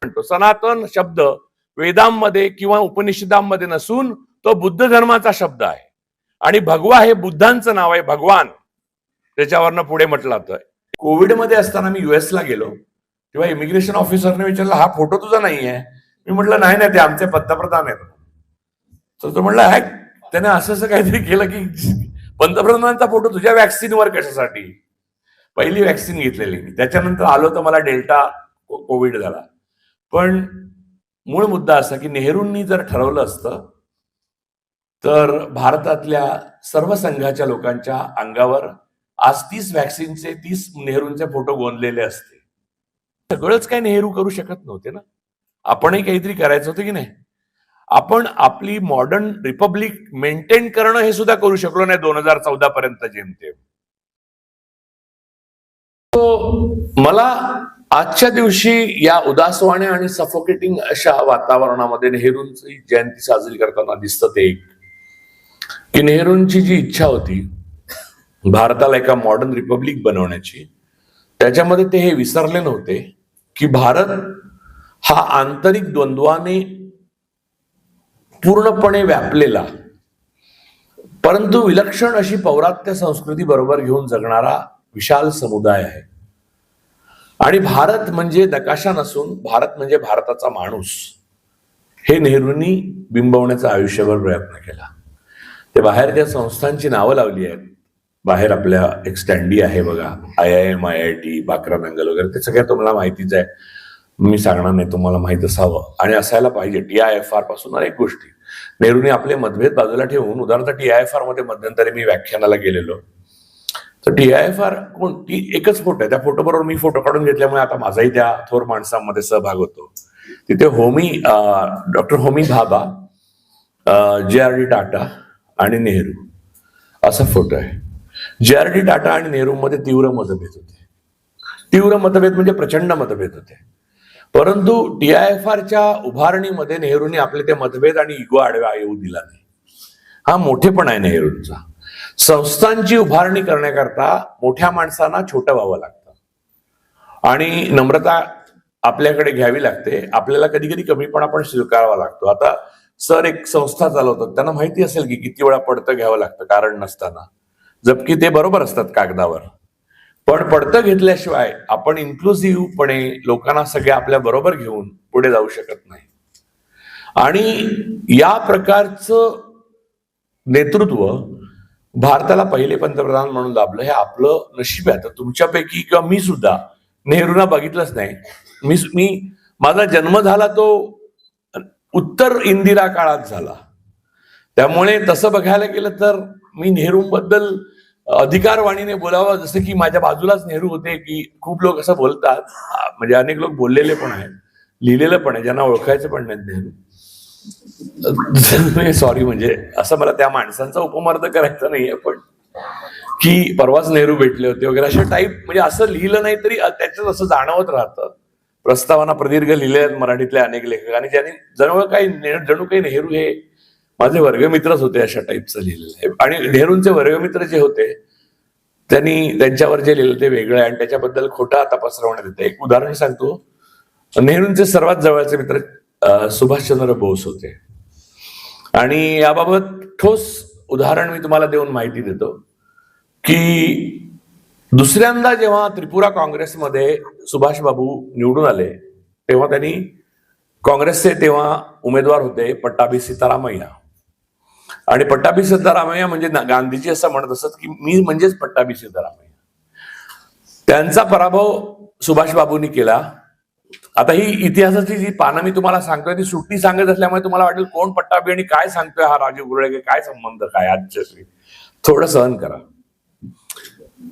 म्हणतो. सनातन शब्द वेदांमध्ये किंवा उपनिषदांमध्ये नसून तो बुद्ध धर्माचा शब्द आहे आणि भगवा हे बुद्धांचं नाव आहे, भगवान त्याच्यावरनं पुढे म्हटलं जातं. कोविडमध्ये असताना मी युएसला गेलो तेव्हा इमिग्रेशन ऑफिसरने विचारलं, हा फोटो तुझा नाही आहे? मी म्हटलं नाही नाही, ते आमचे पंतप्रधान आहेत. तर तो म्हटलं हॅक, त्याने असं काहीतरी केलं की पंतप्रधानांचा फोटो तुझ्या वॅक्सिनवर कशासाठी? पहिली वॅक्सिन घेतलेली मी, त्याच्यानंतर आलो तर मला डेल्टा कोविड झाला. पण मूळ मुद्दा असा की नेहरूंनी जर ठरवलं असतं तर भारतातल्या सर्व संघाच्या लोकांच्या अंगावर आज 30 वॅक्सिनचे 30 नेहरूंचे फोटो गोंदलेले असते. सगळंच काय नेहरू करू शकत नव्हते ना, आपणही काहीतरी करायचं होतं की नाही. आपण आपली मॉडर्न रिपब्लिक मेंटेन करणं हे सुद्धा करू शकलो नाही 2014 पर्यंत जेमतेम. मला आजच्या दिवशी या उदासवाण्या आणि सफोकेटिंग अशा वातावरणामध्ये नेहरूंची जयंती साजरी करताना दिसतं ते एक की नेहरूंची जी इच्छा होती भारताला एका मॉडर्न रिपब्लिक बनवण्याची, त्याच्यामध्ये ते हे विसरले नव्हते की भारत हा आंतरिक द्वंद्वाने पूर्णपणे व्यापलेला परंतु विलक्षण अशी पौरात्य संस्कृती बरोबर घेऊन जगणारा विशाल समुदाय आहे. आणि भारत म्हणजे नकाशा नसून भारत म्हणजे भारताचा माणूस, हे नेहरूंनी बिंबवण्याचा आयुष्यभर प्रयत्न केला. ते बाहेर ज्या संस्थांची नावं लावली आहेत, बाहेर आपल्या एक स्टँडी आहे बघा, IIM, IIT, बाक्रा मँगल वगैरे, ते सगळ्या तुम्हाला माहितीच आहे, मी सांगणार नाही, तुम्हाला माहित असावं आणि असायला पाहिजे. TIFR पासून अनेक गोष्टी नेहरूंनी आपले मतभेद बाजूला ठेवून, उदाहरणार्थ TIFR मध्ये मध्यंतरी मी व्याख्यानाला गेलेलो, तर TIFR कोणती एकच फोटो आहे, त्या फोटो बरोबर मी फोटो काढून घेतल्यामुळे आता माझाही त्या थोर माणसांमध्ये सहभाग होतो. तिथे डॉक्टर होमी भाभा, JRD टाटा आणि नेहरू असा फोटो आहे. JRD टाटा आणि नेहरूमध्ये तीव्र मतभेद होते. तीव्र मतभेद म्हणजे प्रचंड मतभेद होते, परंतु TIFRच्या उभारणीमध्ये नेहरूंनी आपले ते मतभेद आणि इगो आडवा येऊ दिला नाही. हा मोठेपणा आहे नेहरूंचा. संस्थांची उभारणी करण्याकरता मोठ्या माणसांना छोटं व्हावं लागतं आणि नम्रता आपल्याकडे घ्यावी लागते. आपल्याला कधी कधी कमीपणा पण स्वीकारावा लागतो. आता सर एक संस्था चालवतात, त्यांना माहिती असेल की किती वेळा पडतं घ्यावं लागतं कारण नसताना, जबकि ते बरोबर असतात कागदावर, पण पडतं घेतल्याशिवाय आपण इन्क्लुसिव्हपणे लोकांना सगळ्या आपल्या बरोबर घेऊन पुढे जाऊ शकत नाही. आणि या प्रकारचं नेतृत्व भारताला पहिले पंतप्रधान म्हणून लाभलं, हे आपलं नशीब आहे. तर तुमच्यापैकी किंवा मी सुद्धा नेहरूंना बघितलंच नाही. मी माझा जन्म झाला तो उत्तर इंदिरा काळात झाला, त्यामुळे तसं बघायला गेलं तर मी नेहरूंबद्दल अधिकारवाणीने बोलावं, जसं की माझ्या बाजूलाच नेहरू होते, की खूप लोक असं बोलतात, म्हणजे अनेक लोक बोललेले पण आहेत, लिहिलेलं पण आहे, ज्यांना ओळखायचं पण नाही नेहरू. सॉरी, म्हणजे असं मला त्या माणसांचा उपमार्थ करायचा नाहीये, पण की परवाच नेहरू भेटले होते वगैरे अशा टाईप, म्हणजे असं लिहिलं नाही तरी त्याच्यात असं जाणवत राहतं. प्रस्तावना प्रदीर्घ लिहिले आहेत मराठीतल्या अनेक लेखकांनी, ज्यांनी जणू काही नेहरू हे माझे वर्गमित्रच होते अशा टाईपचं लिहिलेलं आहे. आणि नेहरूंचे वर्गमित्र जे होते त्यांनी त्यांच्यावर जे लिहिलं ते वेगळं आहे आणि त्याच्याबद्दल खोटा तपास रवण्यात येते. एक उदाहरण सांगतो, नेहरूंचे सर्वात जवळचे मित्र सुभाषचंद्र बोस होते आणि याबाबत ठोस उदाहरण मी तुम्हाला देऊन माहिती देतो की दुसऱ्यांदा जेव्हा त्रिपुरा काँग्रेसमध्ये सुभाषबाबू निवडून आले तेव्हा त्यांनी काँग्रेसचे तेव्हा उमेदवार होते पट्टाभी सीतारामय्या, आणि पट्टाभी सीतारामय्या म्हणजे गांधीजी असं म्हणत असत की मी म्हणजेच पट्टाभी सीतारामय्या. त्यांचा पराभव सुभाषबाबूंनी केला. आता ही इतिहासाची जी पानं मी तुम्हाला सांगतोय ती सुट्टी सांगत असल्यामुळे तुम्हाला वाटेल कोण पट्टाभी आणि काय सांगतोय हा राजीव गुरळे, काय संबंध काय आजच्याशी, थोडं सहन करा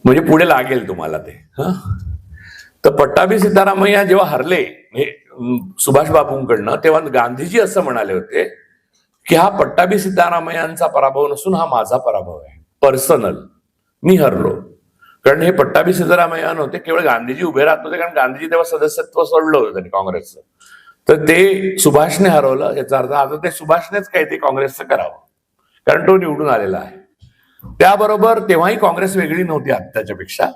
म्हणजे पुढे लागेल तुम्हाला ते. तर पट्टाभी सीतारामय्या जेव्हा हरले सुभाषबाबूंकडनं, तेव्हा गांधीजी असं म्हणाले होते की हा पट्टाभी सीतारामय्यांचा पराभव नसून हा माझा पराभव आहे, पर्सनल, मी हरलो. कारण हे पट्टाभी सीतारामय्या नव्हते, केवळ गांधीजी उभे राहत नव्हते, कारण गांधीजी तेव्हा सदस्यत्व सोडलं होतं त्यांनी काँग्रेसचं, तर ते सुभाषने हरवलं. याचा अर्थ आता ते सुभाषनेच काय ते काँग्रेसचं करावं, कारण तो निवडून आलेला आहे. त्याबरोबर तेव्हाही काँग्रेस वेगळी नव्हती आत्ताच्यापेक्षा.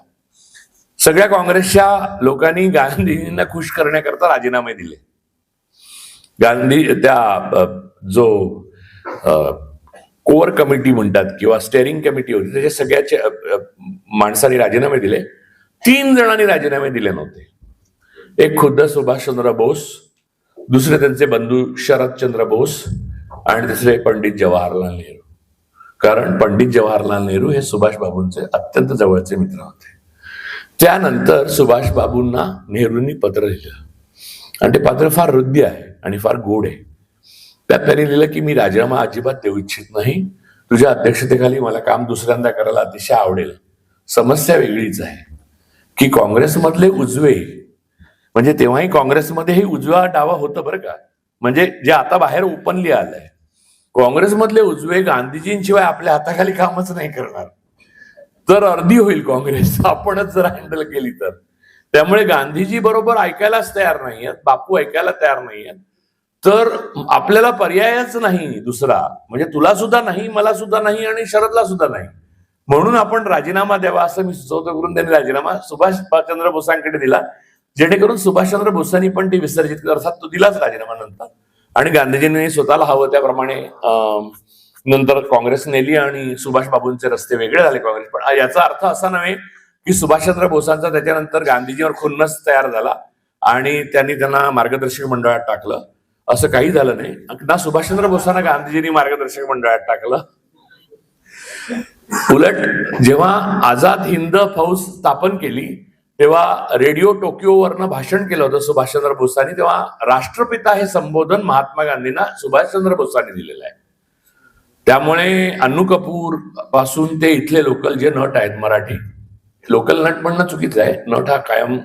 सगळ्या काँग्रेसच्या लोकांनी गांधीजींना खुश करण्याकरता राजीनामे दिले. गांधी त्या जो कोअर कमिटी म्हणतात किंवा स्टेअरिंग कमिटी होती त्याच्या सगळ्याचे माणसांनी राजीनामे दिले. 3 जणांनी राजीनामे दिले नव्हते. एक खुद्द सुभाषचंद्र बोस, दुसरे त्यांचे बंधू शरदचंद्र बोस आणि तिसरे पंडित जवाहरलाल नेहरू. कारण पंडित जवाहरलाल नेहरू हे सुभाष बाबूंचे अत्यंत जवळचे मित्र होते. त्यानंतर सुभाष बाबूंना नेहरूंनी पत्र लिहिलं आणि ते पत्र फार हृद्य आहे आणि फार गोड आहे. त्यात त्यांनी लिहिलं की मी राजीनामा अजिबात देऊ इच्छित नाही. तुझ्या अध्यक्षतेखाली मला काम दुसऱ्यांदा करायला अतिशय आवडेल. समस्या वेगळीच आहे की काँग्रेसमधले उजवे, म्हणजे तेव्हाही काँग्रेसमध्येही उजवा डावा होतं बरं का, म्हणजे जे आता बाहेर ओपनली आलंय, काँग्रेसमधले उजवे गांधीजींशिवाय आपल्या हाताखाली कामच नाही करणार. तर अर्धी होईल काँग्रेस आपणच जर हँडल केली तर. त्यामुळे गांधीजी बरोबर ऐकायलाच तयार नाहीयेत, बापू ऐकायला तयार नाहीयेत, तर आपल्याला पर्यायच नाही दुसरा. म्हणजे तुला सुद्धा नाही, मला सुद्धा नाही आणि शरदला सुद्धा नाही. म्हणून आपण राजीनामा द्यावा असं मी सुचवतो करून त्यांनी राजीनामा सुभाषचंद्र बोसांकडे दिला, जेणेकरून सुभाषचंद्र बोसांनी पण ती विसर्जित, अर्थात तो दिलाच राजीनामा नंतर. आणि गांधीजींनी स्वतःला हवं त्याप्रमाणे नंतर काँग्रेस नेली आणि सुभाष बाबूंचे रस्ते वेगळे झाले काँग्रेस. पण याचा अर्थ असा नव्हे की सुभाषचंद्र बोसांचा त्याच्यानंतर गांधीजीवर खुन्नस तयार झाला आणि त्यांनी त्यांना मार्गदर्शक मंडळात टाकलं, असं काही झालं नाही. ना सुभाषचंद्र बोसांना गांधीजींनी मार्गदर्शक मंडळात टाकलं. उलट जेव्हा आझाद हिंद फौज स्थापन केली तेव्हा रेडिओ टोकियोवरनं भाषण केलं होतं सुभाषचंद्र बोसांनी. तेव्हा राष्ट्रपिता हे संबोधन महात्मा गांधींना सुभाषचंद्र बोसांनी दिलेलं आहे. त्यामुळे अन्नू कपूर पासून ते इथले लोकल जे नट आहेत, मराठी लोकल नट म्हणणं चुकीचं आहे, नट हा कायम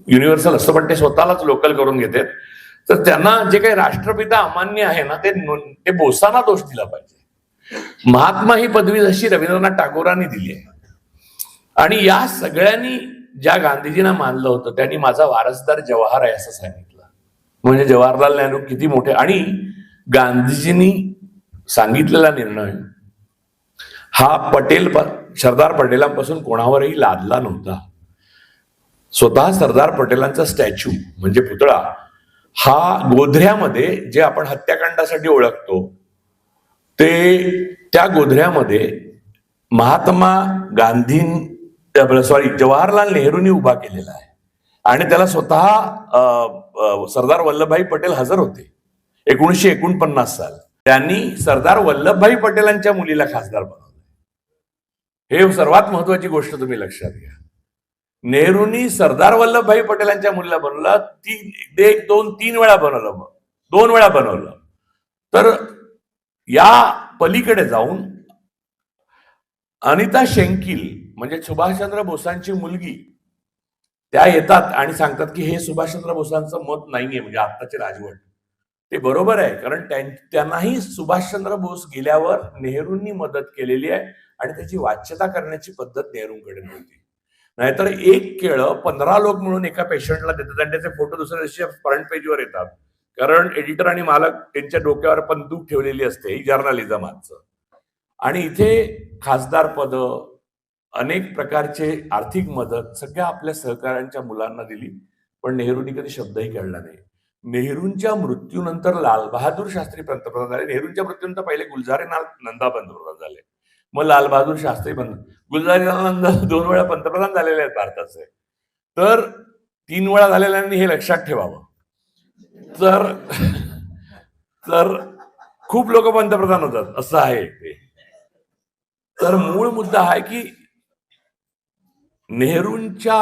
युनिव्हर्सल असतो, पण ते स्वतःलाच लोकल करून घेतात. तर त्यांना जे काही राष्ट्रपिता अमान्य आहे ना, ते बोसांना दोष दिला पाहिजे. महात्मा ही पदवी जशी रवींद्रनाथ टागोरांनी दिली आहे. आणि या सगळ्यांनी ज्या गांधीजींना मानलं होतं त्यांनी माझा वारसदार जवाहर आहे असं सांगितलं. म्हणजे जवाहरलाल नेहरू किती मोठे. आणि गांधीजींनी सांगितलेला निर्णय हा सरदार पटेलांपासून कोणावरही लादला नव्हता. स्वतः सरदार पटेलांचा स्टॅच्यू म्हणजे पुतळा हा गोध्र्यामध्ये, जे आपण हत्याकांडासाठी ओळखतो, त्या गोध्र्यामध्ये महात्मा जवाहरलाल नेहरूंनी उभा केलेला आहे. आणि त्याला स्वतः सरदार वल्लभभाई पटेल हजर होते. 1949 साल त्यांनी सरदार वल्लभभाई पटेलांच्या मुलीला खासदार बनवलं. हे सर्वात महत्वाची गोष्ट तुम्ही लक्षात घ्या. नेहरूंनी सरदार वल्लभभाई पटेलांच्या मुलीला बनवलं. 2 वेळा बनवलं, 2 वेळा बनवलं. तर या पलीकडे जाऊन अनिता शेंकील म्हणजे सुभाषचंद्र बोसांची मुलगी, त्या येतात आणि सांगतात की हे सुभाषचंद्र बोसांचं मत नाहीये, म्हणजे आत्ताचे राजवट. ते बरोबर आहे, कारण त्यांनाही सुभाषचंद्र बोस गेल्यावर नेहरूंनी मदत केलेली आहे आणि त्याची वाच्यता करण्याची पद्धत नेहरूंकडे नव्हती. नाहीतर एक केळं 15 लोक म्हणून एका पेशंटला देतात आणि त्याचे फोटो दुसऱ्या दिवशी फ्रंट पेजवर येतात, कारण एडिटर आणि मालक त्यांच्या डोक्यावर बंदूक ठेवलेली असते. ही जर्नलिझम आजचं. आणि इथे खासदार पद, अनेक प्रकारचे आर्थिक मदत सगळ्या आपल्या सहकाऱ्यांच्या मुलांना दिली, पण नेहरूंनी कधी शब्दही काढला नाही. नेहरूंच्या मृत्यूनंतर लाल बहादूर शास्त्री पंतप्रधान झाले. नेहरूंच्या मृत्यूनंतर पहिले गुलझारीलाल नंदा पंतप्रधान झाले, मग लाल बहादूर शास्त्री गुलझारीलाल नंदा 2 वेळा पंतप्रधान झालेले आहेत भारताचे. तर 3 वेळा झालेल्यांनी हे लक्षात ठेवावं. तर खूप लोक पंतप्रधान होतात असं आहे ते. तर मूळ मुद्दा हा आहे की नेहरूंच्या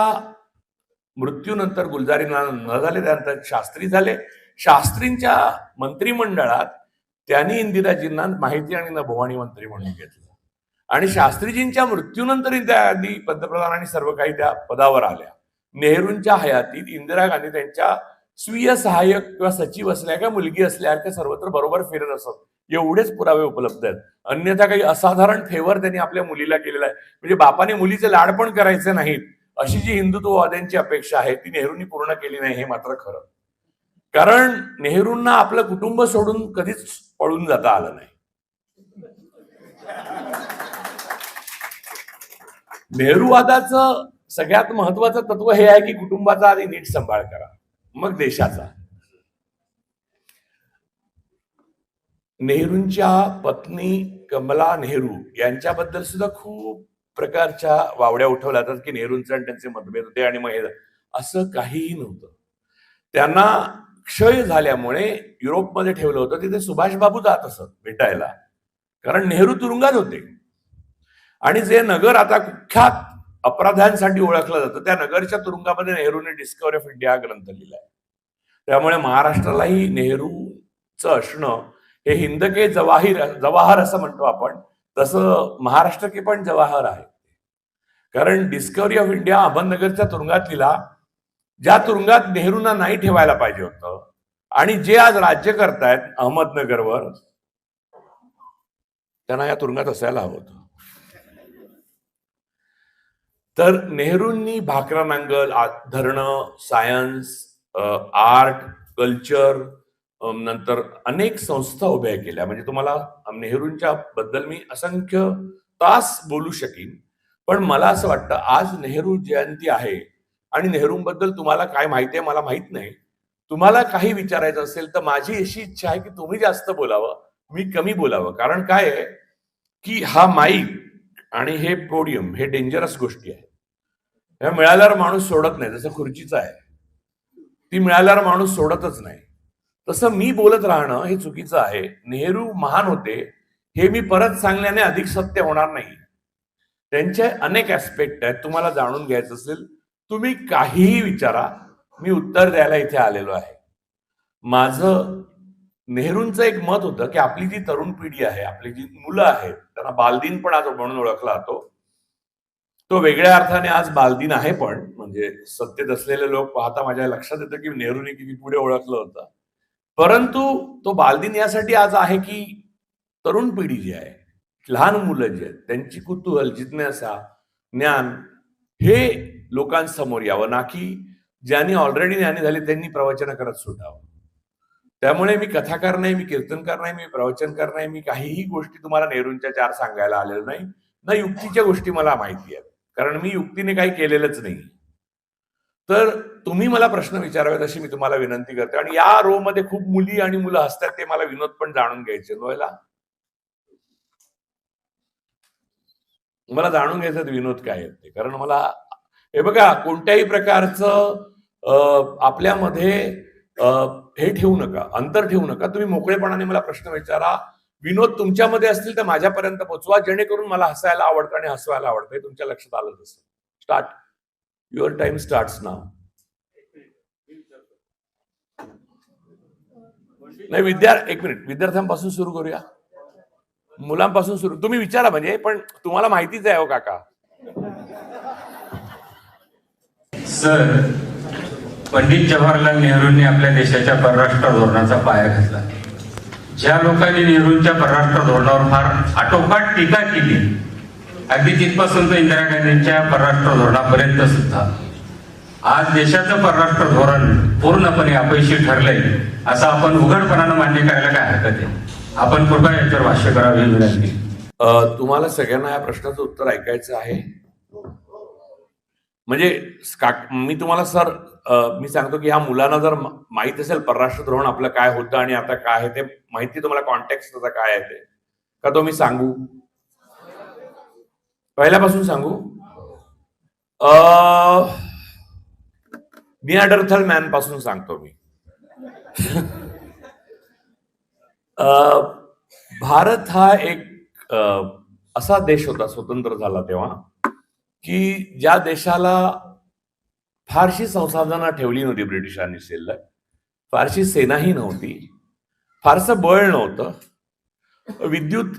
मृत्यूनंतर गुलझारीलाल न झाले, त्यानंतर शास्त्री झाले. शास्त्रींच्या मंत्रिमंडळात त्यांनी इंदिराजींना माहिती आणि नभोवाणी मंत्री म्हणून घेतलं. आणि शास्त्रीजींच्या मृत्यूनंतर इंदिरा गांधी पंतप्रधान आणि सर्व काही त्या पदावर आल्या. नेहरूंच्या हयातीत इंदिरा गांधी त्यांच्या स्वीय सहाय्यक किंवा सचिव असल्या किंवा मुलगी असल्या त्या सर्वत्र बरोबर फिरत असत, एवढेच पुरावे उपलब्ध आहेत. अन्यथा काही असाधारण फेवर त्यांनी आपल्या मुलीला केलेला आहे. म्हणजे बापाने मुलीचे लाड पण करायचे नाहीत अशी जी हिंदुत्ववाद्यांची अपेक्षा आहे ती नेहरूंनी पूर्ण केली नाही, हे मात्र खरं. कारण नेहरूंना आपलं कुटुंब सोडून कधीच पळून जाता आलं नाही. नेहरूवादाचं सगळ्यात महत्वाचं तत्व हे आहे की कुटुंबाचा आधी नीट सांभाळ करा, मग देशाचा. नेहरूंच्या पत्नी कमला नेहरू यांच्याबद्दल सुद्धा खूप प्रकारच्या वावड्या उठवल्या जातात की नेहरूंचे आणि त्यांचे मतभेद होते आणि मग असं काहीही नव्हतं. त्यांना क्षय झाल्यामुळे युरोपमध्ये ठेवलं होतं. तिथे सुभाषबाबू जात असत भेटायला, कारण नेहरू तुरुंगात होते. आणि जे नगर आता कुख्यात अपराधांसाठी ओळखलं जातं, त्या नगरच्या तुरुंगामध्ये नेहरूने डिस्कव्हरी ऑफ इंडिया हा ग्रंथ लिहिलाय. त्यामुळे महाराष्ट्रालाही नेहरूचं असणं हे हिंद के जवाहर असं म्हणतो आपण, तसं महाराष्ट्र के पण जवाहर आहे. कारण डिस्कव्हरी ऑफ इंडिया अहमदनगरच्या तुरुंगात लिहिला, ज्या तुरुंगात नेहरूंना नाही ठेवायला पाहिजे होतं, आणि जे आज राज्य करतायत अहमदनगरवर त्यांना या तुरुंगात असायला हवं होतं. तर नेहरूंनी भाकरा नांगल, धरणं, सायन्स, आर्ट, कल्चर, नंतर अनेक संस्था उभ्या केल्या. म्हणजे तुम्हाला नेहरूंच्या बद्दल मी असंख्य तास बोलू शकीन, पण मला असं वाटतं आज नेहरू जयंती आहे आणि नेहरूंबद्दल तुम्हाला काय माहिती आहे मला माहित नाही. तुम्हाला काही विचारायचं असेल तर माझी अशी इच्छा आहे की तुम्ही जास्त बोलावं, मी कमी बोलावं. कारण काय आहे की हा माईक आणि हे पोडियम हे डेंजरस गोष्टी आहेत. हे मिळाल्यावर माणूस सोडत नाही, जसं खुर्चीचं आहे, ती मिळाल्यावर माणूस सोडतच नाही. तसं मी बोलत राहणं हे चुकीचं आहे. नेहरू महान होते हे मी परत सांगण्याने अधिक सत्य होणार नाही. त्यांचे अनेक ऍस्पेक्ट आहेत, तुम्हाला जाणून घ्यायचं असेल तुम्ही काहीही विचारा, मी उत्तर द्यायला इथे आलेलो आहे. माझं नेहरूंचं एक मत होतं की आपली जी तरुण पिढी आहे, आपली जी मुलं आहेत, त्यांना बालदिन पण आज म्हणून ओळखला जातो. तो वेगळ्या अर्थाने आज बालदिन आहे, पण म्हणजे सत्तेत असलेले लोक पाहता माझ्या लक्षात येतं की नेहरूंनी किती पुढे ओळखलं होतं. परंतु तो बालदिन यासाठी आज आहे की तरुण पिढी जी आहे, लहान मुलं जी आहेत, त्यांची कुतूहल, जिज्ञासा, ज्ञान हे लोकांसमोर यावं, ना की ज्यांनी ऑलरेडी ज्ञानी झाले त्यांनी प्रवचन करत सुटावं. त्यामुळे मी कथाकार नाही, मी कीर्तनकार नाही, मी प्रवचनकार नाही, मी काहीही गोष्टी तुम्हाला नेहरूंच्या चार सांगायला आलेलो नाही, ना युक्तीच्या गोष्टी मला माहिती आहेत, कारण मी युक्तीने काही केलेलंच नाही. तर तुम्ही मला प्रश्न विचारावेत अशी मी तुम्हाला विनंती करते. आणि या रो मध्ये खूप मुली आणि मुलं असतात, ते मला विनोद पण जाणून घ्यायचे. मला जाणून घ्यायचं विनोद काय आहेत ते, कारण मला हे बघा कोणत्याही प्रकारचं आपल्यामध्ये हे ठेवू नका, अंतर ठेवू नका. तुम्ही मोकळेपणाने मला प्रश्न विचारा, विनोद तुमच्यामध्ये असतील तर माझ्यापर्यंत पोहोचवा, जेणेकरून मला हसायला आवडतं आणि हसवायला आवडतं. हे तुमच्या लक्षात आलं असेल. स्टार्ट, युअर टाइम स्टार्ट्स नाव. नाही एक मिनिट, विद्यार्थ्यांपासून सुरू करूया, मुलांपासून सुरू. तुम्ही विचारा म्हणजे, पण तुम्हाला माहितीच आहे हो काका. सर, पंडित जवाहरलाल नेहरूंनी आपल्या देशाच्या परराष्ट्र धोरणाचा पाया घातला. ज्या लोकांनी नेहरूंच्या परराष्ट्र धोरणावर फार आटोकाट टीका केली, अगदी तिथपासून तर इंदिरा गांधींच्या परराष्ट्र धोरणापर्यंत सुद्धा आज देशाचं परराष्ट्र धोरण पूर्णपणे अपयशी ठरलंय असं आपण उघडपणानं मान्य करायला काय हरकत आहे. आपण कृपया याच्यावर भाष्य करावे ही विनंती. तुम्हाला सगळ्यांना या प्रश्नाचं उत्तर ऐकायचं आहे. म्हणजे मी तुम्हाला सर मी सांगतो की ह्या मुलांना जर माहित असेल परराष्ट्र धोरण आपलं काय होतं आणि आता काय आहे ते माहिती, तुम्हाला कॉन्टेक्स्ट त्याचा काय आहे ते का तो मी सांगू, पहिल्यापासून सांगू? निअँडरथल मॅन पासून सांगतो मी. भारत हा एक असा देश होता स्वतंत्र झाला तेव्हा की ज्या देशाला फारशी संसाधनं ठेवली नव्हती ब्रिटिशांनी शिल्लक, फारशी सेनाही नव्हती, फारसं बळ नव्हतं, विद्युत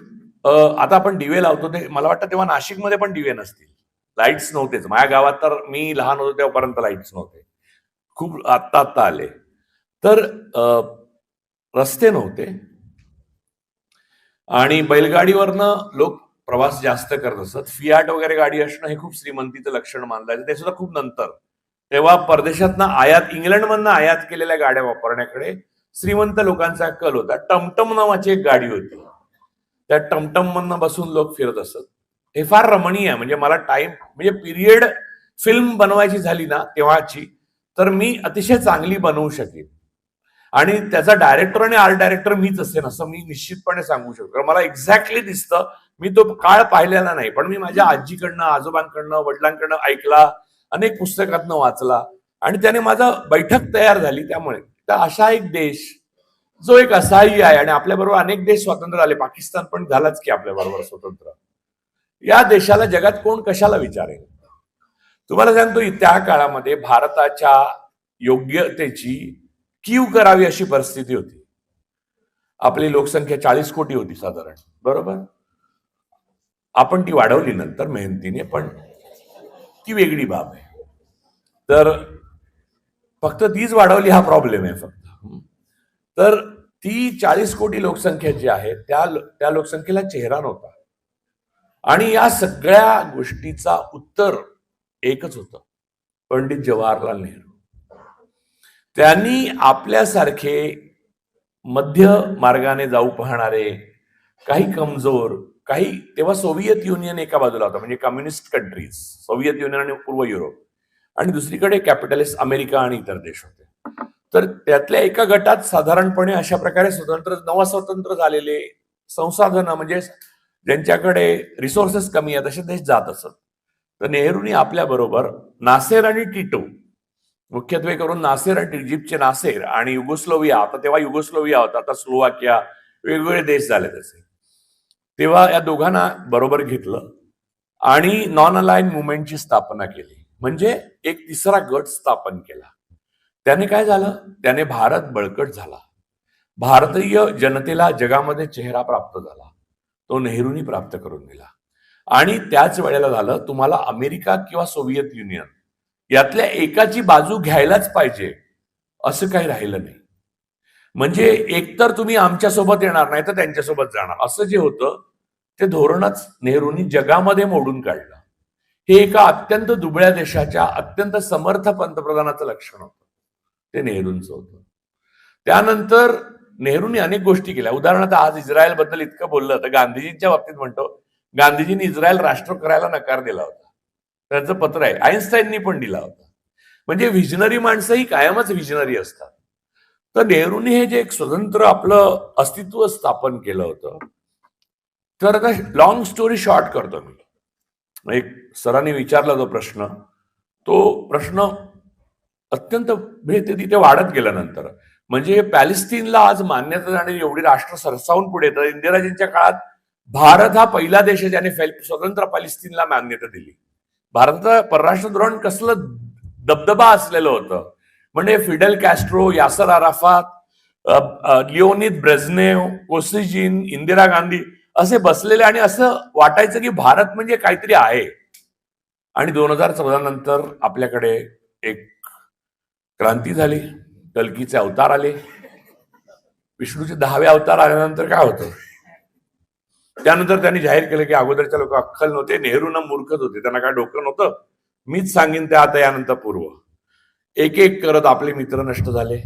आता आपण दिवे लावतो ते मला वाटतं तेव्हा नाशिकमध्ये पण दिवे नसतील, लाईट्स नव्हतेच. माझ्या गावात तर मी लहान होतो तेव्हापर्यंत लाईट्स नव्हते, खूप आत्ता आले. तर रस्ते नव्हते आणि बैलगाडीवरनं लोक प्रवास जास्त करत असत. फियाट वगैरे गाडी असणं हे खूप श्रीमंतीचं लक्षण मानलं जायचं, ते सुद्धा खूप नंतर. तेव्हा परदेशातनं इंग्लंडमधनं आयात केलेल्या गाड्या वापरण्याकडे श्रीमंत लोकांचा कल होता. टमटम नावाची एक गाडी होती, त्या टमटम मधनं बसून लोक फिरत असत. हे फार रमणीय आहे. म्हणजे मला म्हणजे पिरियड फिल्म बनवायची झाली ना तेव्हाची, तर मी अतिशय चांगली बनवू शकेन. आणि त्याचा डायरेक्टर आणि आर्ट डायरेक्टर मीच असेन असं मी निश्चितपणे सांगू शकतो. कारण मला एक्झॅक्टली दिसतं. मी तो काळ पाहिलेला नाही, पण मी माझ्या आजीकडनं, आजोबांकडनं, वडिलांकडनं ऐकला, अनेक पुस्तकातनं वाचला आणि त्याने माझा बैठक तयार झाली. त्यामुळे तर अशा एक देश जो एक असाही आहे आणि आपल्याबरोबर अनेक देश स्वतंत्र झाले, पाकिस्तान पण झालाच की आपल्याबरोबर स्वतंत्र, या देशाला जगात कोण कशाला विचारेल? तुम्हाला सांगतो त्या काळामध्ये भारताच्या योग्यतेची कीव करावी अशी परिस्थिती होती. आपली लोकसंख्या 40 कोटी होती साधारण, बरोबर. आपण ती वाढवली नंतर मेहनतीने, पण ती वेगळी बाब आहे. तर फक्त तीच वाढवली हा प्रॉब्लेम आहे फक्त. तर ती 40 कोटी लोकसंख्या जी आहे त्या लोकसंख्येला चेहरा नव्हता. आणि या सगळ्या गोष्टीचा उत्तर एकच होतं, पंडित जवाहरलाल नेहरू. त्यांनी आपल्यासारखे मध्य मार्गाने जाऊ पाहणारे, काही कमजोर, काही तेव्हा सोव्हिएत युनियन एका बाजूला होता, म्हणजे कम्युनिस्ट कंट्रीज, सोव्हिएत युनियन आणि पूर्व युरोप, आणि दुसरीकडे कॅपिटलिस्ट अमेरिका आणि इतर देश होते. तर त्यातल्या एका गटात साधारणपणे अशा प्रकारे नवस्वतंत्र झालेले संसाधनं, म्हणजे ज्यांच्याकडे रिसोर्सेस कमी आहेत असे देश जात असत. तर नेहरूंनी आपल्या बरोबर नासेर आणि टिटो, मुख्यत्वे करून नासेर आणि इजिप्तचे नासेर आणि युगोस्लोविया, आता तेव्हा युगोस्लोविया होता, आता स्लोवाकिया, वेगवेगळे देश झाले तसे, तेव्हा या दोघांना बरोबर घेतलं आणि नॉन अलाइन मुवमेंटची स्थापना केली. म्हणजे एक तिसरा गट स्थापन केला. त्याने काय झालं? त्याने भारत बळकट झाला. भारतीय जनतेला जगामध्ये चेहरा प्राप्त झाला. तो नेहरूंनी प्राप्त करून दिला. आणि त्याच वेळेला झालं, तुम्हाला अमेरिका किंवा सोव्हिएत युनियन यातल्या एकाची बाजू घ्यायलाच पाहिजे असं काही राहिलं नाही. म्हणजे एकतर तुम्ही आमच्यासोबत येणार नाही तर त्यांच्यासोबत जाणार, असं जे होतं ते धोरणच नेहरूंनी जगामध्ये मोडून काढलं. हे एका अत्यंत दुबळ्या देशाच्या अत्यंत समर्थ पंतप्रधानाचं लक्षण होतं, ते नेहरूंचं होतं. त्यानंतर नेहरूंनी अनेक गोष्टी केल्या. उदाहरणार्थ आज इस्रायल बद्दल इतकं बोललं तर गांधीजींच्या बाबतीत म्हणतो, गांधीजींनी इस्रायल राष्ट्र करायला नकार दिला होता, त्याचं पत्र आहे. आईन्स्टाईननी पण दिला होता. म्हणजे व्हिजनरी माणसं ही कायमच व्हिजनरी असतात. तर नेहरूंनी हे जे एक स्वतंत्र आपलं अस्तित्व स्थापन केलं होतं. तर आता लॉंग स्टोरी शॉर्ट करतो मी. एक सरांनी विचारला जो प्रश्न, तो प्रश्न अत्यंत तिथे वाढत गेल्यानंतर, म्हणजे पॅलेस्तीनला आज मान्यता जाणारी एवढी राष्ट्र सरसावून पुढे येतात. इंदिराजींच्या काळात भारत हा पहिला देश आहे ज्याने स्वतंत्र पॅलेस्तीनला मान्यता दिली. भारताचं परराष्ट्र धोरण कसलं दबदबा असलेलं होतं. म्हणजे Fidel Castro, Yasser Arafat, Leonid Brezhnev, Kosygin, Indira Gandhi असे बसलेले, आणि असं वाटायचं की भारत म्हणजे काहीतरी आहे. आणि 2014 नंतर आपल्याकडे एक क्रांती झाली, कल्कीचे अवतार आले, विष्णूचे 10वे अवतार आल्यानंतर काय होतं, त्यानंतर त्यांनी जाहीर केलं की अगोदरच्या लोक अक्कल नव्हते, नेहरूंना मूर्खच होते, त्यांना काय डोकं नव्हतं, मीच सांगेन ते आता यानंतर पूर्व. एक एक करत आपले मित्र नष्ट झाले.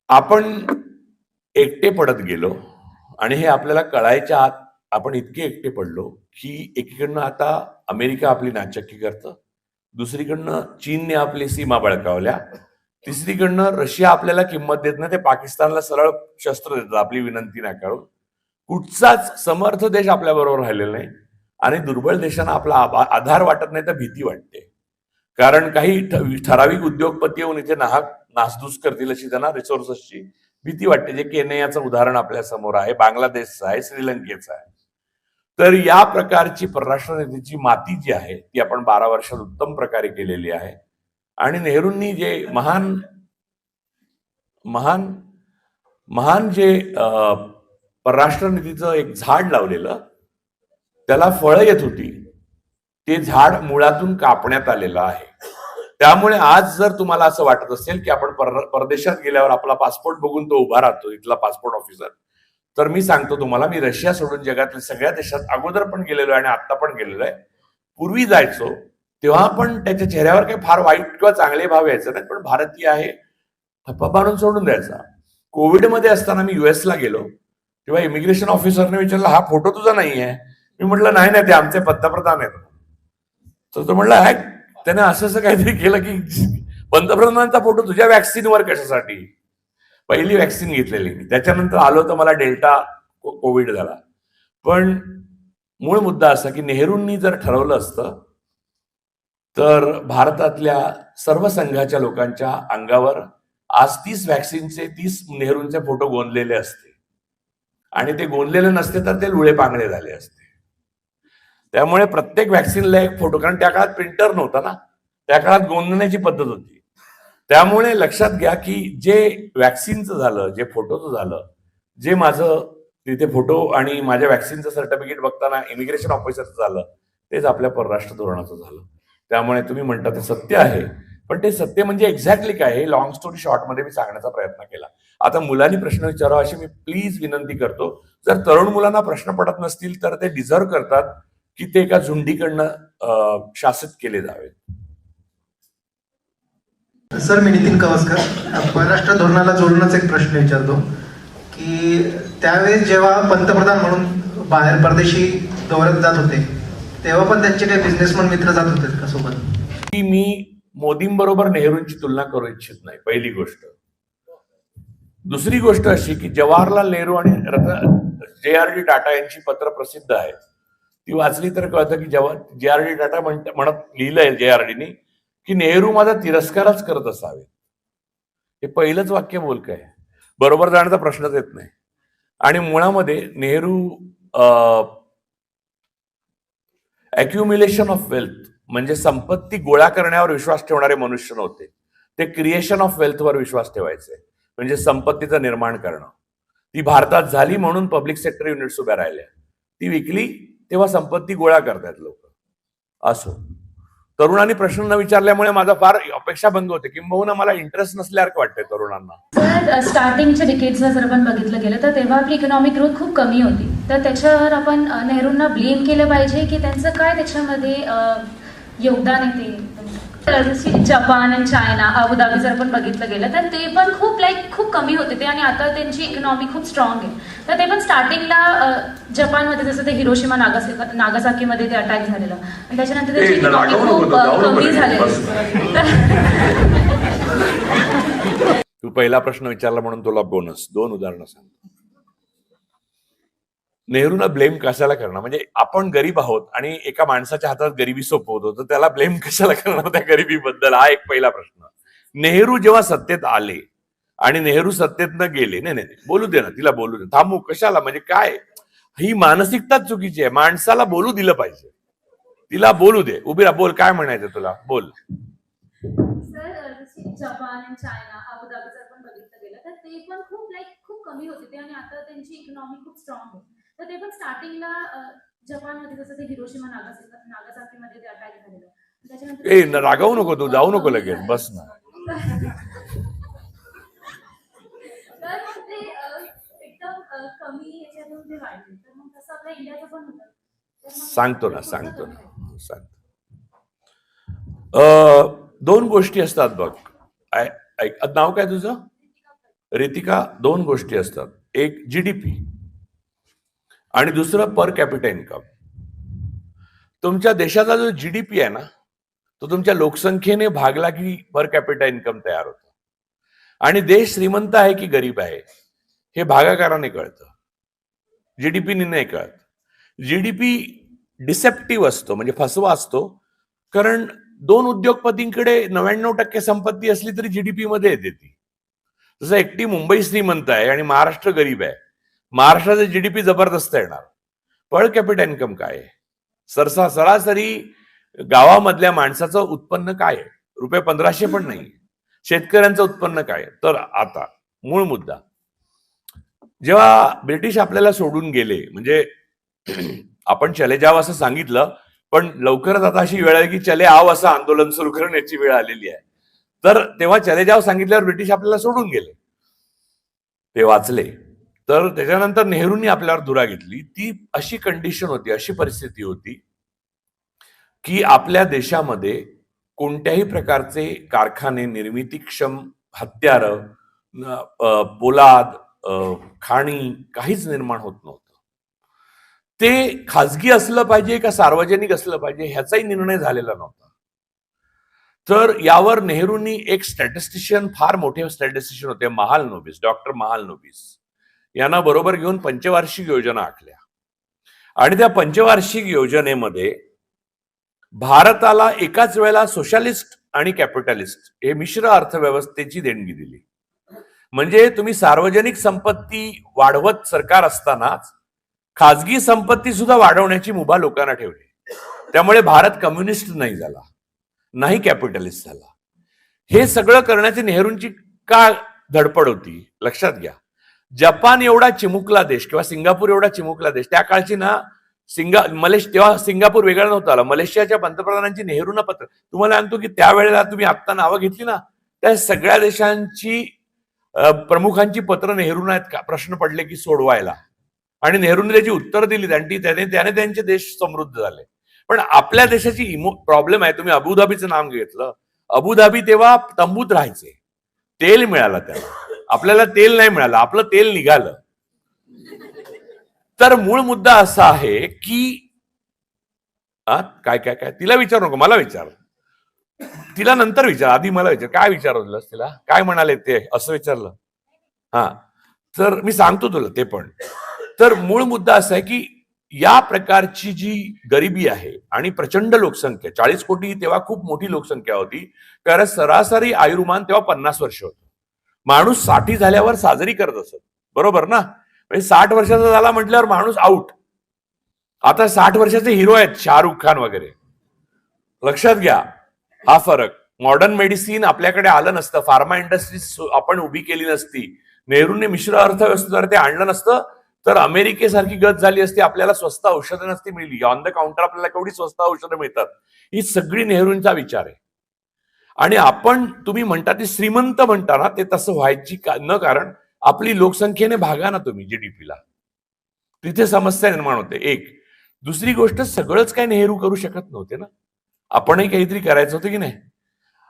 आपण एकटे पडत गेलो आणि हे आपल्याला कळायच्या आत आपण इतके एकटे पडलो की एकीकडनं आता अमेरिका आपली नाचक्की करतं, दुसरीकडनं चीनने आपली सीमा बळकावल्या, तिसरीकडनं रशिया आपल्याला किंमत देत नाही, ते पाकिस्तानला सरळ शस्त्र देतात आपली विनंती नाकारून. कुठचाच समर्थ देश आपल्या बरोबर राहिलेला नाही आणि दुर्बळ देशांना आपला आधार वाटत नाही तर भीती वाटते. कारण काही ठराविक उद्योगपती येऊन इथे नासधूस करतील अशी त्यांना रिसोर्सेसची भीती वाटते, जे केनियाचं उदाहरण आपल्या समोर आहे, बांगलादेशचं आहे, श्रीलंकेचं आहे. तर या प्रकारची परराष्ट्र नीतीची माती जी आहे ती आपण 12 वर्षात उत्तम प्रकारे केलेली आहे. आणि नेहरूंनी जे महान महान महान जे परराष्ट्र नीतीचं एक झाड लावलेलं, त्याला फळं येत होती, ते झाड मुळातून कापण्यात आलेलं आहे. त्यामुळे आज जर तुम्हाला असं वाटत असेल की आपण परदेशात गेल्यावर आपला पासपोर्ट बघून तो उभा राहतो इथला पासपोर्ट ऑफिसर, तर मी सांगतो तुम्हाला, मी रशिया सोडून जगातल्या सगळ्या देशात अगोदर पण गेलेलो आहे आणि आता पण गेलेलो आहे. पूर्वी जायचो तेव्हा पण त्याच्या चेहऱ्यावर काही फार वाईट किंवा चांगले भाव यायचे नाही, पण भारतीय आहे थप्पा मारून सोडून द्यायचा. कोविडमध्ये असताना मी युएसला गेलो तेव्हा इमिग्रेशन ऑफिसरने विचारलं, हा फोटो तुझा नाही आहे? मी म्हटलं नाही नाही, ते आमचे पंतप्रधान आहेत. तर तो म्हटलं त्याने असं काहीतरी केलं की पंतप्रधानांचा फोटो तुझ्या वॅक्सिनवर कशासाठी? पहिली वॅक्सिन घेतलेली मी, त्याच्यानंतर आलो तर मला डेल्टा कोविड झाला. पण मूळ मुद्दा असा की नेहरूंनी जर ठरवलं असतं तर भारतातल्या सर्व संघाच्या लोकांच्या अंगावर आज 30 वॅक्सिनचे 30 नेहरूंचे फोटो गोंदलेले असते आणि ते गोंदलेले नसते तर ते लुळे पांगळे झाले असते. त्यामुळे प्रत्येक वॅक्सिनला एक फोटो, कारण त्या काळात प्रिंटर नव्हता ना, त्या काळात गोंदण्याची पद्धत होती. त्यामुळे लक्षात घ्या की जे वॅक्सिनचं झालं, जे फोटोचं झालं, जे माझं तिथे फोटो आणि माझ्या वॅक्सिनचं सर्टिफिकेट बघताना इमिग्रेशन ऑफिसरचं झालं, तेच आपल्या परराष्ट्र धोरणाचं झालं. त्यामुळे तुम्ही म्हणता ते सत्य आहे, पण ते सत्य म्हणजे एक्झॅक्टली काय हे लॉंग स्टोरी शॉर्टमध्ये मी सांगण्याचा प्रयत्न केला. आता मुलांनी प्रश्न विचारावा अशी मी प्लीज विनंती करतो. जर तरुण मुलांना प्रश्न पडत नसतील तर ते डिझर्व करतात की ते एका झुंडीकडनं शासित केले जावे. सर, मी नितीन कवसकर, परराष्ट्र धोरणाला जोडूनच एक प्रश्न विचारतो की त्यावेळेस जेव्हा पंतप्रधान म्हणून बाहेर परदेशी दौऱ्यात जात होते तेव्हा पण त्यांचे काही बिझनेसमन मित्र जात होते का सोबत? की मी मोदींबरोबर नेहरूंची तुलना करू इच्छित नाही, पहिली गोष्ट. दुसरी गोष्ट अशी की जवाहरलाल नेहरू आणि JRD टाटा यांची पत्र प्रसिद्ध आहेत, ती वाचली तर कळतं की जेव्हा JRD टाटा म्हणत लिहिलंय JRDनी की नेहरू माझा तिरस्कारच करत असावे. हे पहिलंच वाक्य बोलकं आहे, बरोबर जाण्याचा प्रश्नच येत नाही. आणि मुळामध्ये नेहरू अक्युम्युलेशन ऑफ वेल्थ म्हणजे संपत्ती गोळा करण्यावर विश्वास ठेवणारे मनुष्य नव्हते. ते क्रिएशन ऑफ वेल्थवर विश्वास ठेवायचे, म्हणजे संपत्तीचं निर्माण करणं. ती भारतात झाली म्हणून पब्लिक सेक्टर युनिट्स उभ्या राहिल्या, ती विकली तेव्हा संपत्ती गोळा करतायत लोक. असो, तरुणांनी प्रश्न न विचारल्यामुळे माझा फार अपेक्षाभंग होते, किंबहुना मला इंटरेस्ट नसल्यासारखं वाटतंय तरुणांना. सर, स्टार्टिंगच्या डिकेड्सला जर आपण बघितलं गेलं तर तेव्हा आपली इकॉनॉमिक ग्रोथ खूप कमी होती. तर त्याच्यावर आपण नेहरूंना ब्लेम केलं पाहिजे की त्यांचं काय त्याच्यामध्ये योगदान आहे ते? जपान आणि चायना, अबुधाबी जर आपण बघितलं गेलं तर ते पण खूप कमी होते ते, आणि आता त्यांची इकॉनॉमी खूप स्ट्रॉंग आहे. तर ते पण स्टार्टिंगला जपानमध्ये जसं ते हिरोशिमा नागासाकीमध्ये ते अटॅक झालेलं आणि त्याच्यानंतर त्याची इकॉनॉमी खूप कमी झालेली. तू पहिला प्रश्न विचारला म्हणून तुला बोनस 2 उदाहरणं सांग. नेहरूंना ब्लेम कशाला करणार? म्हणजे आपण गरीब आहोत आणि एका माणसाच्या हातात गरिबी सोपवतो, तर त्याला ब्लेम कशाला करणार त्या गरिबीबद्दल? हा एक पहिला प्रश्न. नेहरू जेव्हा सत्तेत आले आणि नेहरू सत्तेतनं गेले, नाही बोलू दे ना, तिला बोलू दे, थांबू कशाला? म्हणजे काय ही मानसिकताच चुकीची आहे. माणसाला बोलू दिलं पाहिजे, तिला बोलू दे. उभी राहा, बोल, काय म्हणायचं तुला, बोल. जपान आणि चायना, अबुधाबी जर आपण बघितलं गेलं तर ते पण खूप कमी होते ते, आणि आता त्यांची इकॉनॉमी खूप स्ट्रॉंग आहे. तर ते पण स्टार्टिंगला जपानमध्ये जसं ते हिरोशिमा नागासाकीमध्ये ते अटॅक झालेलं त्याच्यानंतर रागावू नको, तू जाऊ नको लगेच, बस ना. तर ते एकदम कमी याच्यातून ते वाढले, तर मग तसं आपल्या इंडियाचं पण होतं. सांगतो ना. दोन गोष्टी असतात बघ. नाव काय तुझं? रितिका. 2 गोष्टी असतात, एक GDP आणि दुसरं पर कॅपिटा इन्कम. तुमच्या देशाचा जो GDP आहे ना, तो तुमच्या लोकसंख्येने भागला की पर कॅपिटा इन्कम तयार होतं. आणि देश श्रीमंत आहे की गरीब आहे हे भागाकाराने कळतं, GDPने नाही कळत. GDP डिसेप्टिव्ह असतो, म्हणजे फसवा असतो, कारण 2 उद्योगपतींकडे 99% संपत्ती असली तरी GDP मध्ये येते ती. जसं एकटी मुंबई श्रीमंत आहे आणि महाराष्ट्र गरीब आहे, महाराष्ट्राचा GDP जबरदस्त येणार. पर कॅपिटा इन्कम काय आहे? सरासरी गावामधल्या माणसाचं उत्पन्न काय आहे? ₹1500 पण नाही. शेतकऱ्यांचं उत्पन्न काय? तर आता मूळ मुद्दा, जेव्हा ब्रिटिश आपल्याला सोडून गेले, म्हणजे आपण चले जाव असं सांगितलं, पण लवकरच आता अशी वेळ आहे की चले आव असं आंदोलन सुरू करण्याची वेळ आलेली आहे. तर तेव्हा चले जाव सांगितल्यावर ब्रिटिश आपल्याला सोडून गेले, ते वाचले. तर त्याच्यानंतर नेहरूंनी आपल्यावर धुरा घेतली. ती अशी कंडिशन होती, अशी परिस्थिती होती की आपल्या देशामध्ये कोणत्याही प्रकारचे कारखाने, निर्मितीक्षम हत्यारं, पोलाद, खाणी काहीच निर्माण होत नव्हतं. ते खाजगी असलं पाहिजे का सार्वजनिक असलं पाहिजे ह्याचाही निर्णय झालेला नव्हता. तर यावर नेहरूंनी एक स्टॅटिस्टिशियन, फार मोठे स्टॅटिस्टिशियन होते, महालनोबिस, डॉक्टर महालनोबिस, यांना बरोबर घेऊन पंचवार्षिक योजना आखल्या. आणि त्या पंचवार्षिक योजनेमध्ये भारताला एकाच वेळेला सोशलिस्ट आणि कॅपिटलिस्ट हे मिश्र अर्थव्यवस्थेची देणगी दिली. म्हणजे तुम्ही सार्वजनिक संपत्ती वाढवत सरकार असतानाच खाजगी संपत्ती सुद्धा वाढवण्याची मुभा लोकांना ठेवली. त्यामुळे भारत कम्युनिस्ट नाही झाला, नाही कॅपिटलिस्ट झाला. हे सगळं करण्याची नेहरूंची का धडपड होती लक्षात घ्या. जपान एवढा चिमुकला देश किंवा सिंगापूर एवढा चिमुकला देश, त्या काळची ना तेव्हा सिंगापूर वेगळं नव्हतं आलं. मलेशियाच्या पंतप्रधानांची नेहरूंना पत्र, तुम्हाला सांगतो की त्यावेळेला तुम्ही आता नावं घेतली ना, त्या सगळ्या देशांची प्रमुखांची पत्र नेहरूंना आहेत का, प्रश्न पडले की सोडवायला, आणि नेहरूंनी त्याची उत्तर दिली आणि त्याने त्यांचे देश समृद्ध झाले. पण आपल्या देशाची प्रॉब्लेम आहे. तुम्ही अबुधाबीचं नाम घेतलं, अबुधाबी तेव्हा तंबूत राहायचे, तेल मिळालं त्याला, आपल्याला तेल नाही मिळालं, आपलं तेल निघालं. तर मूळ मुद्दा असा आहे की काय काय काय तिला विचारू नको, मला विचार, तिला नंतर विचार, आधी मला विचार. काय विचारलंस तिला, काय म्हणाले ते, असं विचारलं? हा, तर मी सांगतो तुला ते पण. तर मूळ मुद्दा असा आहे की या प्रकारची जी गरिबी आहे आणि प्रचंड लोकसंख्या, 40 कोटी तेव्हा खूप मोठी लोकसंख्या होती, कारण सरासरी आयुर्मान तेव्हा 50 वर्ष होतं. माणूस 60 झाल्यावर साजरी करत असत, बरोबर ना? म्हणजे 60 वर्षाचा झाला म्हटल्यावर माणूस आउट. आता 60 वर्षाचे हिरो आहेत, शाहरुख खान वगैरे. लक्षात घ्या हा फरक. मॉडर्न मेडिसिन आपल्याकडे आलं नसतं, फार्मा इंडस्ट्रीज आपण उभी केली नसती, नेहरूंनी मिश्र अर्थव्यवस्थेवर ते आणलं नसतं, तर अमेरिकेसारखी गत झाली असती, आपल्याला स्वस्त औषधं नसती मिळली. ऑन द काउंटर आपल्याला केवढी स्वस्त औषधं मिळतात, ही सगळी नेहरूंचा विचार आहे. आणि आपण, तुम्ही म्हणता ते श्रीमंत म्हणता ना, ते तसं व्हायची न, कारण आपली लोकसंख्येने भागा ना तुम्ही जीडीपीला, तिथे समस्या निर्माण होते. एक दुसरी गोष्ट, सगळंच काय नेहरू करू शकत नव्हते ना, आपणही काहीतरी करायचं होतं की नाही.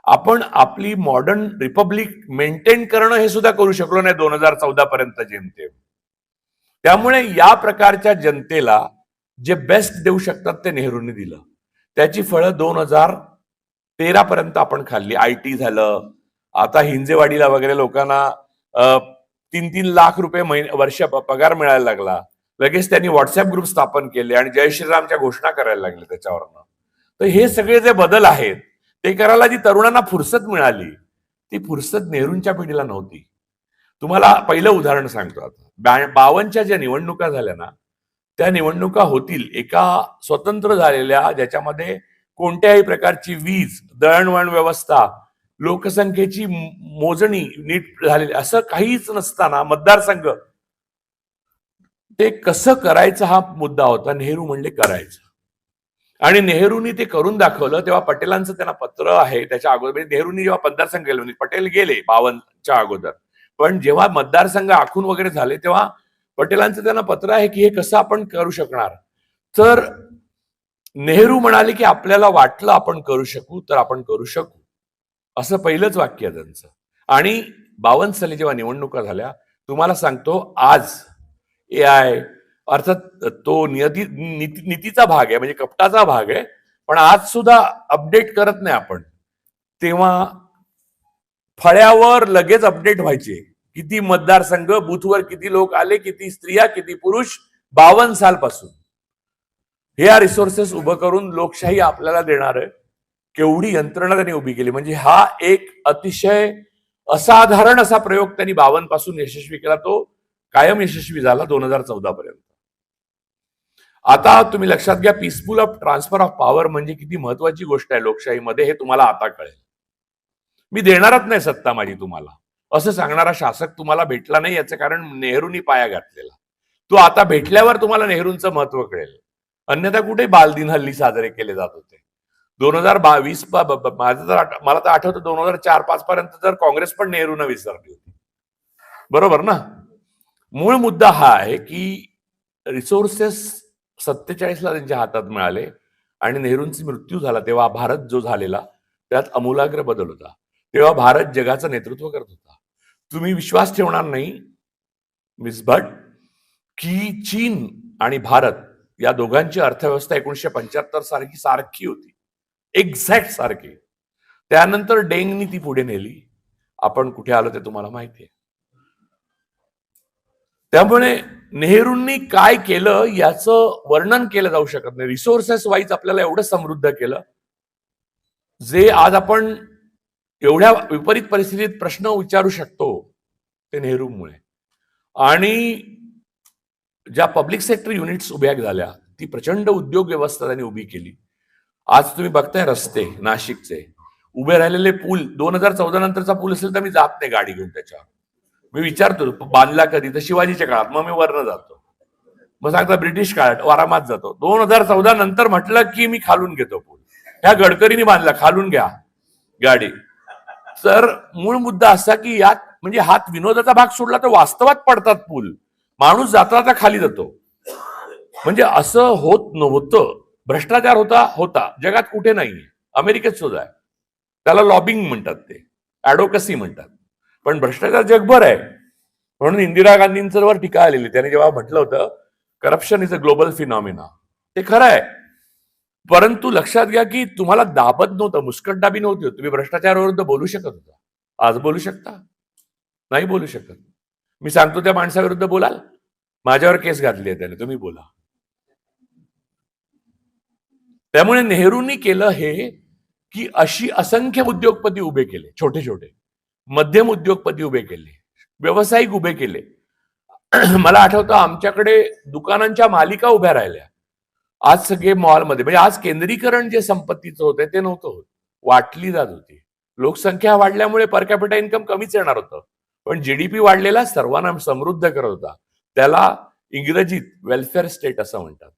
आपण आपली मॉडर्न रिपब्लिक मेंटेन करणं हे सुद्धा करू शकलो नाही 2014 पर्यंत जेमतेम. त्यामुळे या प्रकारच्या जनतेला जे बेस्ट देऊ शकतात ते नेहरूंनी दिलं. त्याची फळं 2013 पर्यंत आपण खाल्ली. आयटी झालं, आता हिंजेवाडीला वगैरे लोकांना 3-3 लाख रुपये वर्ष पगार मिळायला लागला. लगेच त्यांनी व्हॉट्सअप ग्रुप स्थापन केले आणि जय श्रीरामच्या घोषणा करायला लागले त्याच्यावरनं. तर हे सगळे जे बदल आहेत ते करायला जी तरुणांना फुरसत मिळाली, ती फुरसत नेहरूंच्या पिढीला नव्हती. तुम्हाला पहिलं उदाहरण सांगतो. आता 52च्या ज्या निवडणुका झाल्या ना, त्या निवडणुका होतील एका स्वतंत्र झालेल्या, ज्याच्यामध्ये कोणत्याही प्रकारची वीज, दळणवळण व्यवस्था, लोकसंख्येची मोजणी नीट झालेली असं काहीच नसताना मतदारसंघ ते कसं करायचं हा मुद्दा होता. नेहरू म्हणले करायचं, आणि नेहरूंनी ते करून दाखवलं. तेव्हा पटेलांचं त्यांना पत्र आहे त्याच्या अगोदर, नेहरूंनी जेव्हा मतदारसंघ गेले, पटेल गेले 52च्या अगोदर, पण जेव्हा मतदारसंघ आखून वगैरे झाले तेव्हा पटेलांचं त्यांना पत्र आहे की हे कसं आपण करू शकणार. तर नेहरू म्हणाले की आपल्याला वाटलं आपण करू शकू तर आपण करू शकू, असं पहिलंच वाक्य आहे त्यांचं. आणि 52 साली जेव्हा निवडणुका झाल्या, तुम्हाला सांगतो आज AI अर्थात तो नीतीचा भाग आहे, म्हणजे कपटाचा भाग आहे, पण आज सुद्धा अपडेट करत नाही आपण. तेव्हा फळ्यावर लगेच अपडेट व्हायचे, किती मतदारसंघ, बूथवर किती लोक आले, किती स्त्रिया, किती पुरुष, 52 सालपासून. हे रिसोर्सेस उभं करून लोकशाही आपल्याला देणार आहे, केवढी यंत्रणा त्यांनी उभी केली. म्हणजे हा एक अतिशय असाधारण असा प्रयोग त्यांनी 52 पासून यशस्वी केला, तो कायम यशस्वी झाला 2014 पर्यंत. आता तुम्ही लक्षात घ्या, peaceful of transfer of power म्हणजे किती महत्वाची गोष्ट आहे लोकशाहीमध्ये, हे तुम्हाला आता कळेल. मी देणारच नाही सत्ता माझी तुम्हाला, असं सांगणारा शासक तुम्हाला भेटला नाही, याचं कारण नेहरूंनी पाया घातलेला. तो आता भेटल्यावर तुम्हाला नेहरूंचं महत्व कळेल. अन्यथा कुठे बालदिन हल्ली साजरे केले जात होते. 2022 मला तर आठवतं 2004-5 पर्यंत तर काँग्रेस पण नेहरूंना विसरली होती, बरोबर ना. मूळ मुद्दा हा आहे की रिसोर्सेस 47ला त्यांच्या हातात मिळाले आणि नेहरूंचा मृत्यू झाला तेव्हा भारत जो झालेला त्यात आमूलाग्र बदल होता. तेव्हा भारत जगाचं नेतृत्व करत होता. तुम्ही विश्वास ठेवणार नाही मिस भट की चीन आणि भारत या दोघांची अर्थव्यवस्था 1975 सारखी होती, एक्झॅक्ट सारखी. त्यानंतर डेंगनी ती पुढे नेली. आपण कुठे आलो ते तुम्हाला माहिती आहे. त्यामुळे नेहरूंनी काय केलं याचं वर्णन केलं जाऊ शकत नाही. रिसोर्सेस वाईज आपल्याला एवढं समृद्ध केलं, जे आज आपण एवढ्या विपरीत परिस्थितीत प्रश्न विचारू शकतो ते नेहरूमुळे. आणि ज्या पब्लिक सेक्टर युनिट्स उभ्या झाल्या, ती प्रचंड उद्योग व्यवस्था त्यांनी उभी केली. आज तुम्ही बघताय रस्ते नाशिकचे उभे राहिलेले पूल, 2014 नंतरचा पूल असेल तर मी जात नाही गाडी घेऊन त्याच्यावर. मी विचारतो बांधला कधी, तर शिवाजीच्या काळात, मग मी वरनं जातो. मग सांगता ब्रिटिश काळात, आरामात जातो. 2014 नंतर म्हटलं की मी खालून घेतो पूल. ह्या गडकरींनी बांधला, खालून घ्या गाडी. तर मूळ मुद्दा असा की यात म्हणजे हात विनोदाचा भाग सोडला तर वास्तवात पडतात पूल. माणूस जाता खाली जातो. म्हणजे असं होत नव्हतं. भ्रष्टाचार होता जगात कुठे नाहीये, अमेरिकेत सुद्धा आहे. त्याला लॉबिंग म्हणतात, ते ऍडव्होकसी म्हणतात. पण भ्रष्टाचार जगभर आहे. म्हणून इंदिरा गांधींवर टीका आलेली. त्याने जेव्हा म्हटलं होतं corruption is a global phenomena, ते खरं आहे. परंतु लक्षात घ्या की तुम्हाला दाबत नव्हतं, मुस्कटदाबी नव्हती. तुम्ही भ्रष्टाचाराविरुद्ध बोलू शकत होता. आज बोलू शकता? नाही बोलू शकत. मी सांगतो त्या माणसाविरुद्ध बोलाल, माझ्यावर केस घातली आहे त्याने, तुम्ही बोला. त्यामुळे नेहरूंनी केलं हे की अशी असंख्य उद्योगपती उभे केले, छोटे छोटे मध्यम उद्योगपती उभे केले, व्यावसायिक उभे केले. मला आठवतं आमच्याकडे दुकानांच्या मालिका उभ्या राहिल्या. आज सगळे मॉलमध्ये, म्हणजे आज केंद्रीकरण जे संपत्तीचं होतं ते नव्हतं होत, वाटली जात होती. लोकसंख्या वाढल्यामुळे पर कॅपिटा इन्कम कमीच येणार होतं, पण जीडीपी वाढलेला सर्वांना समृद्ध करत होता. त्याला इंग्रजीत वेलफेअर स्टेट असं म्हणतात.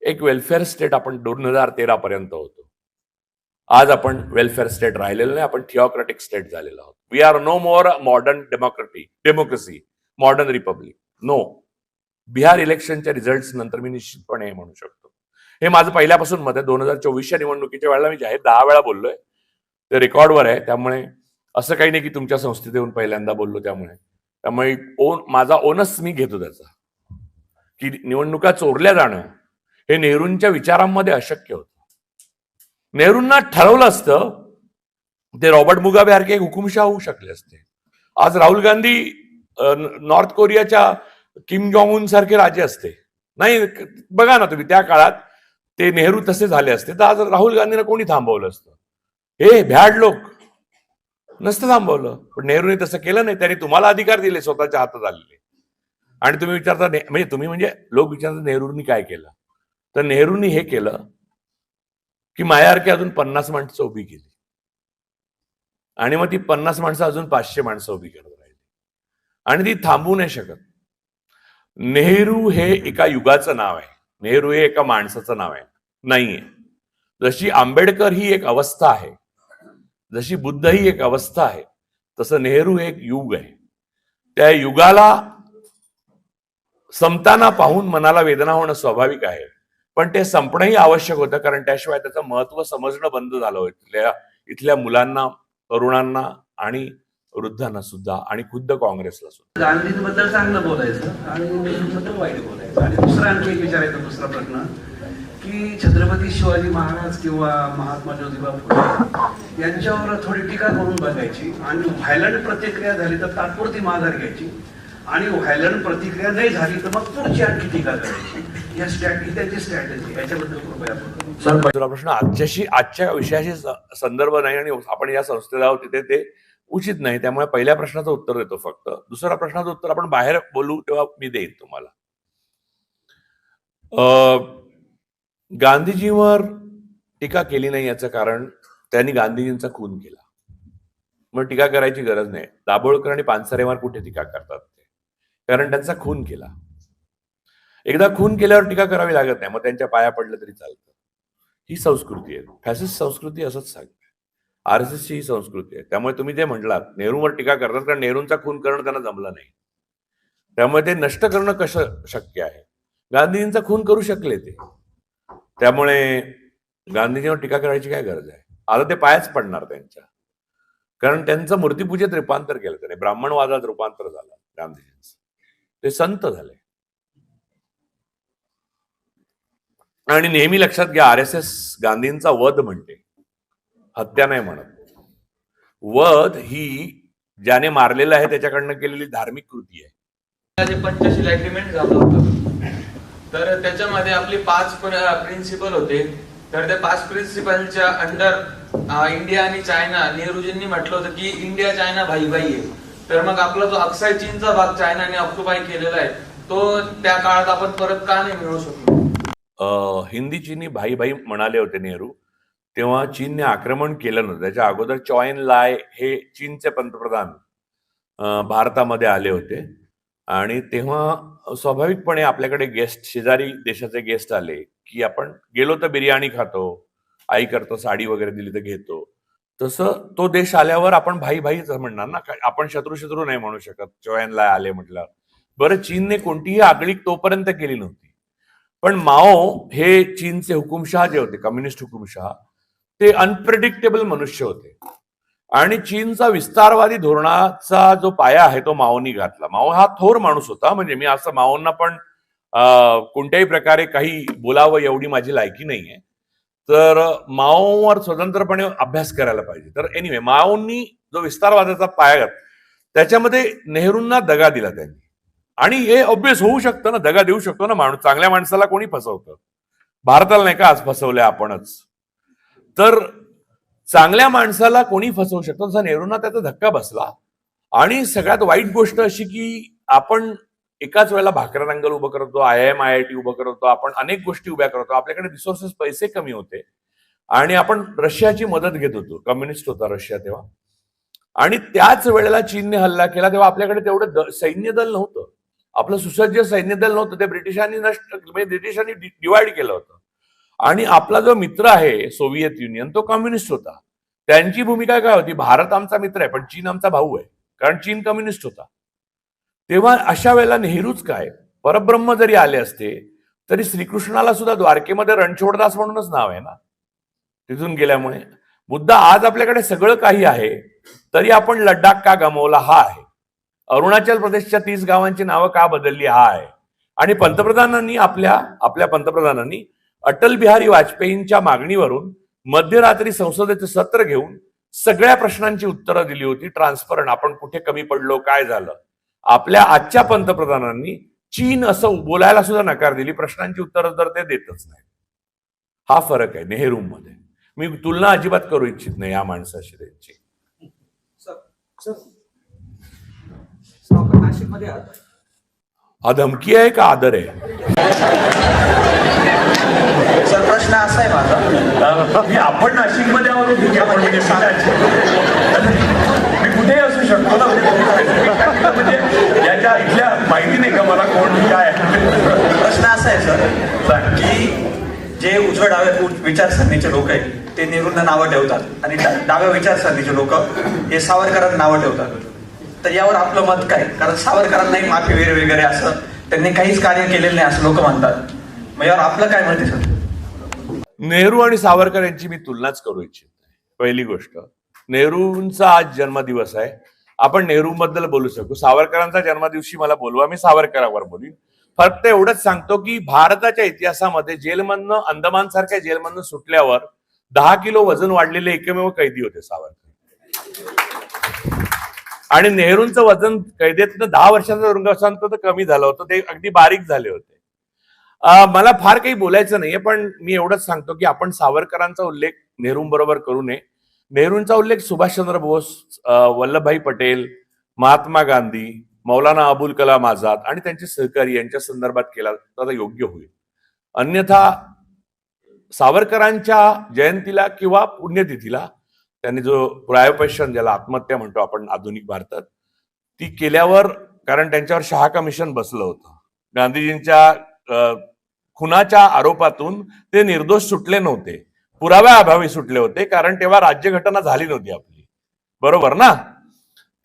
एक वेलफेअर स्टेट आपण 2013 पर्यंत होतो. आज आपण वेलफेअर स्टेट राहिलेलं नाही, आपण थिओक्रेटिक स्टेट झालेलो आहोत. We are no more modern democracy, modern republic. No. Bihar इलेक्शनच्या रिझल्ट नंतर मी निश्चितपणे हे म्हणू शकतो. हे माझं पहिल्यापासून मत आहे. 2024च्या निवडणुकीच्या वेळेला मी जाहीर 10 वेळा बोललोय, ते रेकॉर्डवर आहे. त्यामुळे असं काही नाही की तुमच्या संस्थेत येऊन पहिल्यांदा बोललो. त्यामुळे माझा ओनस मी घेतो त्याचा, की निवडणुका चोरल्या जाणं हे नेहरूंच्या विचारांमध्ये अशक्य होतं. नेहरूंना ठरवलं असतं ते रॉबर्ट मुगाबेसारखे एक हुकुमशाह होऊ शकले असते. आज राहुल गांधी नॉर्थ कोरियाच्या किम जॉंग उन सारखे राजे असते. नाही, बघा ना तुम्ही, त्या काळात ते नेहरू तसे झाले असते तर आज राहुल गांधींना कोणी थांबवलं असतं? हे भ्याड लोक नसतं थांबवलं. पण नेहरूने तसं केलं नाही. त्यांनी तुम्हाला अधिकार दिले स्वतःच्या हातात आलेले. आणि तुम्ही विचारता म्हणजे लोक विचारतात नेहरूंनी काय केलं, तर नेहरूंनी हे केलं की माझ्यासारखी अजून 50 माणसं उभी केली, आणि मग ती 50 माणसं अजून 500 माणसं उभी करत राहिली, आणि ती थांबवू नाही शकत. नेहरू हे एका युगाचं नाव आहे. नेहरू हे एका माणसाचं नाव आहे, नाहीये. जशी आंबेडकर ही एक अवस्था आहे, जशी बुद्ध ही एक अवस्था आहे, तसं नेहरू हे एक युग आहे. त्या युगाला संपताना पाहून मनाला वेदना होणं स्वाभाविक आहे, पण ते संपणंही आवश्यक होतं, कारण त्याशिवाय त्याचं महत्व समजणं बंद झालं होतं इथल्या मुलांना, तरुणांना आणि वृद्धांना सुद्धा, आणि खुद्द काँग्रेसला सुद्धा. गांधींबद्दल चांगलं बोलायचं आणि नेहरूंबद्दल वाईट बोलायचं. आणि दुसरा आणखी एक विचारायचा दुसरा प्रश्न, की छत्रपती शिवाजी महाराज किंवा महात्मा ज्योतिबा फुले यांच्यावर थोडी टीका करून बघायची, आणि व्हायलंट प्रतिक्रिया झाली तर तात्पुरती माघार घ्यायची, आणि व्हायलंट प्रतिक्रिया नाही झाली तर मग पुढची आणखी टीका करायची. त्याची स्ट्रॅटेजी याच्याबद्दल कृपया बोला. सर, पहिला प्रश्न आजच्या विषयाशी संदर्भ नाही, आणि आपण या संस्थेत आहोत तिथे ते उचित नाही. त्यामुळे पहिल्या प्रश्नाचं उत्तर देतो फक्त. दुसऱ्या प्रश्नाचं उत्तर आपण बाहेर बोलू तेव्हा मी देईन तुम्हाला. गांधीजींवर टीका केली नाही याचं कारण त्यांनी गांधीजींचा खून केला, मग टीका करायची गरज नाही. दाभोळकर आणि पानसरेंवर कुठे टीका करतात ते, कारण त्यांचा खून केला. एकदा खून केल्यावर टीका करावी लागत नाही, मग त्यांच्या पाया पडलं तरी चालतं. ही संस्कृती आहे, फॅसिस्ट संस्कृती असंच सांगते. RSSची ही संस्कृती आहे. त्यामुळे तुम्ही जे म्हटलात नेहरूंवर टीका करतात, कारण नेहरूंचा खून करणं त्यांना जमलं नाही, त्यामुळे ते नष्ट करणं कसं शक्य आहे? गांधीजींचा खून करू शकले ते, त्यामुळे गांधीजींवर टीका करायची काय गरज आहे? आता ते पायच पडणार त्यांच्या, कारण त्यांचं मूर्तीपूजेत रूपांतर केलं त्याने, ब्राह्मणवादात रूपांतर झालं गांधीजींचं. ते संत झाले. आणि नेहमी लक्षात घ्या, RSS गांधींचा वध म्हणते, हत्या नाही म्हणत. वध ही ज्याने मारलेलं आहे त्याच्याकडनं केलेली धार्मिक कृती आहे. जे पंचशील अग्रीमेंट झालं होतं तर त्याच्यामध्ये आपले 5 प्रिन्सिपल होते. तर त्या 5 प्रिन्सिपलच्या अंडर इंडिया आणि चायना, नेहरूजींनी म्हटलं होतं की इंडिया चायना भाई भाई आहे. तर मग आपला जो अक्साई चीनचा भाग चायनाने ऑक्युपाय केलेला आहे तो त्या काळात आपण परत का नाही मिळवू शकलो? हिंदी चीनी भाई भाई म्हणाले होते नेहरू, तेव्हा चीनने आक्रमण केलं नव्हतं. त्याच्या अगोदर चॉ एन लाय हे चीनचे पंतप्रधान भारतामध्ये आले होते आणि तेव्हा स्वाभाविकपणे आपल्याकडे गेस्ट, शेजारी देशाचे गेस्ट आले की आपण गेलो तर बिर्याणी खातो, आई करतो, साडी वगैरे दिली तर घेतो. तसं तो देश आल्यावर आपण भाई भाईच म्हणणार ना, आपण शत्रू नाही म्हणू शकत. चॉ एन लाय आले म्हटलं. बरं, चीनने कोणतीही आगळीक तोपर्यंत केली नव्हती. पण माओ हे चीनचे हुकुमशहा जे होते, कम्युनिस्ट हुकुमशहा, ते अनप्रेडिक्टेबल मनुष्य होते आणि चीनचा विस्तारवादी धोरणाचा जो पाया आहे तो माओनी घातला. माओ हा थोर माणूस होता. म्हणजे मी असं माओंना पण कोणत्याही प्रकारे काही बोलावं एवढी माझी लायकी नाहीये. तर माओवर स्वतंत्रपणे अभ्यास करायला पाहिजे. तर एनिवे, माओंनी जो विस्तारवादाचा पाया घातला त्याच्यामध्ये नेहरूंना दगा दिला त्यांनी. आणि हे ऑब्विस होऊ शकतं ना, दगा देऊ शकतो ना माणूस. चांगल्या माणसाला कोणी फसवतं? भारताला नाही का आज फसवलंय आपणच? तर चांगल्या माणसाला कोणी फसवू शकतो. तसा नेहरूंना त्याचा धक्का बसला. आणि सगळ्यात वाईट गोष्ट अशी की आपण एकाच वेळेला भाकरा नांगल उभं करतो, IIM IIT उभं करतो, आपण अनेक गोष्टी उभ्या करतो. आपल्याकडे रिसोर्सेस, पैसे कमी होते आणि आपण रशियाची मदत घेत होतो. कम्युनिस्ट होता रशिया तेव्हा. आणि त्याच वेळेला चीनने हल्ला केला तेव्हा आपल्याकडे तेवढं सैन्य दल नव्हतं. आपलं सुसज्ज सैन्य दल नव्हतं. ते ब्रिटिशांनी डिवाइड केलं होतं. आणि आपला जो मित्र आहे सोव्हिएत युनियन, तो कम्युनिस्ट होता. त्यांची भूमिका काय होती? भारत आमचा मित्र आहे पण चीन आमचा भाऊ आहे, कारण चीन कम्युनिस्ट होता. तेव्हा अशा वेळेला नेहरूच काय, परब्रह्म जरी आले असते तरी श्रीकृष्णाला सुद्धा द्वारकेमध्ये रणछोडदास म्हणूनच नाव आहे ना, तिथून गेल्यामुळे. मुद्दा आज आपल्याकडे सगळं काही आहे तरी आपण लडाख का गमावला हा आहे. अरुणाचल प्रदेशच्या 30 गावांची नावं का बदलली हा आहे. आणि पंतप्रधानांनी आपल्या पंतप्रधानांनी अटल बिहारी वाजपेयींच्या मागणीवरून मध्यरात्री संसदेचं सत्र घेऊन सगळ्या प्रश्नांची उत्तरं दिली होती, ट्रान्सपरंट. आपण कुठे कमी पडलो, काय झालं. आपल्या आजच्या पंतप्रधानांनी चीन असं बोलायला सुद्धा नकार दिली. प्रश्नांची उत्तरं तर ते देतच नाही. हा फरक आहे नेहरूमध्ये. मी तुलना अजिबात करू इच्छित नाही या माणसाशी त्यांची. नाशिकमध्ये हा धमकी आहे का आदर आहे? सर, प्रश्न असा आहे माझा मी आपण नाशिकमध्ये आहोत, मी कुठेही असू शकतो ना. म्हणजे याच्या इथल्या माहिती नाही का मला कोण काय? प्रश्न असा आहे सर की जे उजव्या डाव्या विचारसरणीचे लोक आहेत ते नेहरूंना नावं ठेवतात आणि डाव्या विचारसरणीचे लोक हे सावरकरांना नावं ठेवतात. तर यावर आपलं मत काय? कारण सावरकरांनाही माफी वगैरे असं त्यांनी काहीच कार्य केलेलं नाही असं लोक म्हणतात. मग यावर आपलं काय मत आहे सर? नेहरू आणि सावरकर यांची मी तुलनाच करू इच्छित नाही. पहिली गोष्ट, नेहरूंचा आज जन्मदिवस आहे. आपण नेहरूबद्दल बोलू शकतो. सावरकरांचा जन्मदिवशी मला बोलवा, मी सावरकरांवर बोलीन. फक्त एवढंच सांगतो की भारताच्या इतिहासामध्ये जेलमधनं, अंदमान सारख्या जेलमधनं सुटल्यावर 10 किलो वजन वाढलेले एकमेव कैदी होते सावरकर. आणि नेहरूंचं वजन कैदेतनं 10 वर्षाचं तुरुंगवासानंतर कमी झालं होतं. ते अगदी बारीक झाले होते. मला फार काही बोलायचं नाहीये, पण मी एवढंच सांगतो की आपण सावरकरांचा उल्लेख नेहरूंबरोबर करू नये. नेहरूंचा उल्लेख सुभाषचंद्र बोस, वल्लभभाई पटेल, महात्मा गांधी, मौलाना अबुल कलाम आझाद आणि त्यांचे सहकारी यांच्या संदर्भात केला तर योग्य होईल. अन्यथा सावरकरांच्या जयंतीला किंवा पुण्यतिथीला त्यांनी जो प्रायोपेशन, ज्याला आत्महत्या म्हणतो आपण आधुनिक भारतात, ती केल्यावर, कारण त्यांच्यावर शहा कमिशन बसलं होतं. गांधीजींच्या खुनाच्या आरोपातून ते निर्दोष सुटले नव्हते, पुराव्या अभावी सुटले होते, कारण तेव्हा राज्यघटना झाली नव्हती आपली, बरोबर ना.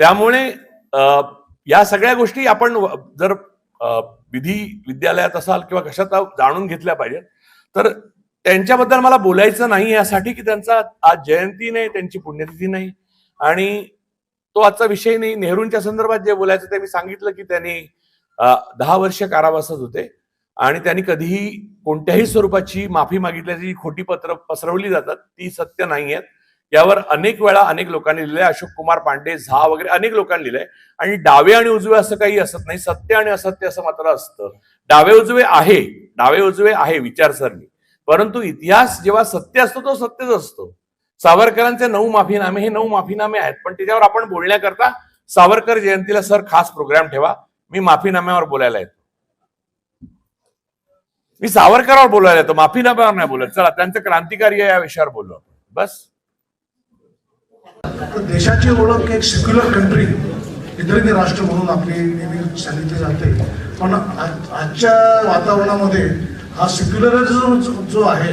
त्यामुळे या सगळ्या गोष्टी आपण जर विधी विद्यालयात असाल किंवा कशात जाणून घेतल्या पाहिजेत. तर त्यांच्याबद्दल मला बोलायचं नाही यासाठी की त्यांचा आज जयंती नाही, त्यांची पुण्यतिथी नाही आणि तो आजचा विषय नाही. नेहरूंच्या संदर्भात जे बोलायचं ते मी सांगितलं की त्यांनी 10 वर्ष कारावासात होते आणि त्यांनी कधीही कोणत्याही स्वरूपाची माफी मागितल्याची खोटी पत्र पसरवली जातात ती सत्य नाही आहेत. यावर अनेक वेळा अनेक लोकांनी लिहिलंय, अशोक कुमार पांडे, झा वगैरे अनेक लोकांनी लिहिलंय. आणि डावे आणि उजवे असं काही असत नाही, सत्य आणि असत्य असं मात्र असतं. डावे उजवे आहे विचारसरणी, परंतु इतिहास जेव्हा सत्य असतो तो सत्यच असतो. सावरकरांचे 9 माफीनामे हे 9 माफीनामे आहेत, पण त्याच्यावर आपण बोलण्याकरता सावरकर जयंतीला सर खास प्रोग्राम ठेवा, मी माफीनाम्यावर बोलायला येतो. मी सावरकरावर बोलायला येतो, माफीनाम्यावर नाही बोलत. चला, त्यांचं क्रांतिकारी या विषयावर बोलू आपण. बस. देशाची ओळख एक सेक्युलर कंट्री, इतरही राष्ट्र म्हणून आपली नेहमी सांगितली जाते, पण आजच्या वातावरणामध्ये हा सेक्युलरिझम जो आहे,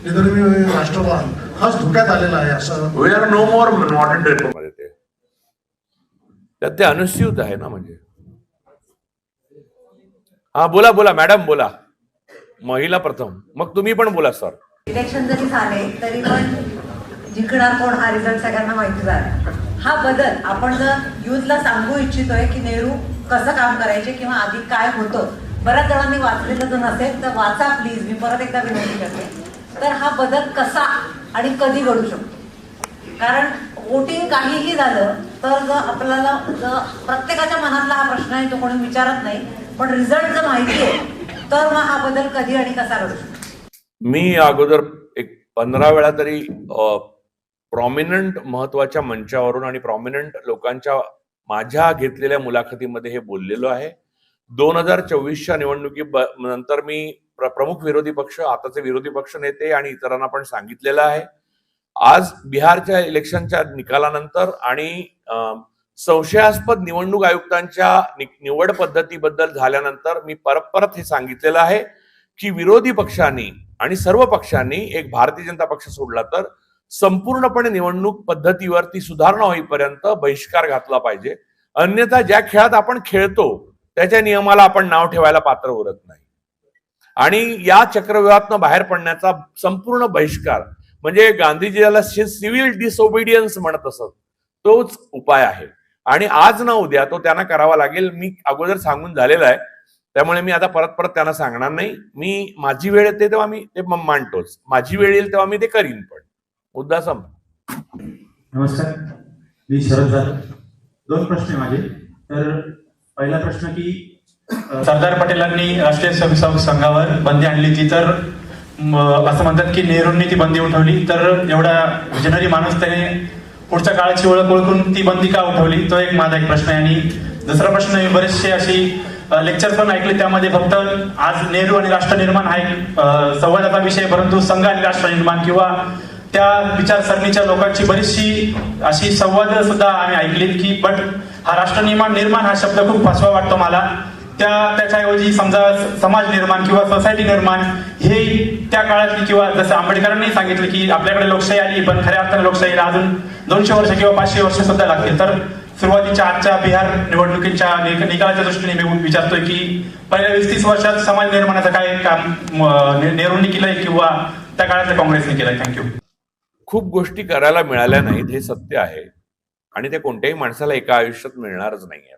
निधर्मी राष्ट्रवाद हाच धोक्यात आलेला आहे असं. We are no more modern मध्ये ते त्यात ते अनुस्यूत आहे ना. म्हणजे हा, बोला मॅडम, बोला. महिला प्रथम, मग तुम्ही पण बोला सर. इलेक्शन जरी झाले तरी पण जिंकणार कोण हा रिझल्ट सगळ्यांना माहिती झाला. हा बदल आपण जर युथला सांगू इच्छितोय की नेहरू कसं काम करायचे किंवा आधी काय होतं, बऱ्याच जणांनी वाचलेलं जर नसेल तर वाचा प्लीज, मी परत एकदा विनंती करते. तर हा बदल कसा आणि कधी घडू शकतो, कारण वोटिंग काहीही झालं तर जर आपल्याला प्रत्येकाच्या मनातला हा प्रश्न आहे तो कोणी विचारत नाही, पण रिझल्ट जर माहिती आहे तर मग हा बदल कधी आणि कसा घडू शकतो. मी अगोदर एक 15 वेळा तरी प्रॉमिनंट महत्वाच्या मंचावरून आणि प्रॉमिनंट लोकांच्या माझ्या घेतलेल्या मुलाखतीमध्ये हे बोललेलो आहे. 2024च्या निवडणुकीनंतर मी प्रमुख विरोधी पक्ष, आताचे विरोधी पक्ष नेते आणि इतरांना पण सांगितलेलं आहे. आज बिहारच्या इलेक्शनच्या निकालानंतर आणि संशयास्पद निवडणूक आयुक्तांच्या निवड पद्धतीबद्दल झाल्यानंतर मी परत हे सांगितलेलं आहे की विरोधी पक्षांनी आणि सर्व पक्षांनी, एक भारतीय जनता पक्ष सोडला तर, संपूर्णपणे निवडणूक पद्धतीवरती सुधारणा होईपर्यंत बहिष्कार घातला पाहिजे. अन्यथा ज्या खेळात आपण खेळतो त्याच्या नियमाला आपण नाव ठेवायला पात्र उरत नाही. आणि या चक्रव्यूहातनं बाहेर पडण्याचा संपूर्ण बहिष्कार म्हणजे गांधीजी याला सिव्हिल डिसओबिडियन्स म्हणत असत, तोच उपाय आहे. आणि आज ना उद्या तो त्यांना करावा लागेल. मी अगोदर सांगून झालेला आहे, त्यामुळे मी आता परत त्यांना सांगणार नाही. मी माझी वेळ येते तेव्हा मी ते मांडतोच, माझी वेळ येईल तेव्हा मी ते करीन. पण मुद्दा संप. नमस्कार, मी शरद जाधव. 2 प्रश्न आहे माझे. तर पहिला प्रश्न की सरदार पटेलांनी राष्ट्रीय स्वयंसेवक संघावर बंदी आणली ती, तर असं म्हणतात की नेहरूंनी ती बंदी उठवली, तर एवढा विजनरी माणूस त्याने पुढच्या काळाची ओळख ओळखून ती बंदी का उठवली, तो एक माझा एक प्रश्न आहे. आणि दुसरा प्रश्न, मी बरेचसे अशी लेक्चर पण ऐकले, त्यामध्ये फक्त आज नेहरू आणि राष्ट्र निर्माण हा एक संवादाचा विषय, परंतु संघ आणि राष्ट्र निर्माण किंवा त्या विचारसरणीच्या लोकांची बरीचशी अशी संवाद सुद्धा आम्ही ऐकलीत की बट हा राष्ट्र निर्माण हा शब्द खूप फसवा वाटतो मला. त्याच्याऐवजी समजा समाज निर्माण किंवा सोसायटी निर्माण हे त्या काळातली, किंवा जसं आंबेडकरांनी सांगितलं की आपल्याकडे लोकशाही आली पण खऱ्या अर्थाने लोकशाहीला अजून 200 वर्ष किंवा 500 वर्ष सुद्धा लागतील. तर सुरुवातीच्या आजच्या बिहार निवडणुकीच्या निकालाच्या दृष्टीने मी विचारतोय की पहिल्या 20-30 वर्षात समाज निर्माणाचं काय काम नेहरूंनी केलंय किंवा त्या काळातल्या काँग्रेसने केलंय? थँक्यू. खूप गोष्टी करायला मिळाल्या नाहीत हे सत्य आहे, आणि ते कोणत्याही माणसाला एका आयुष्यात मिळणारच नाहीये.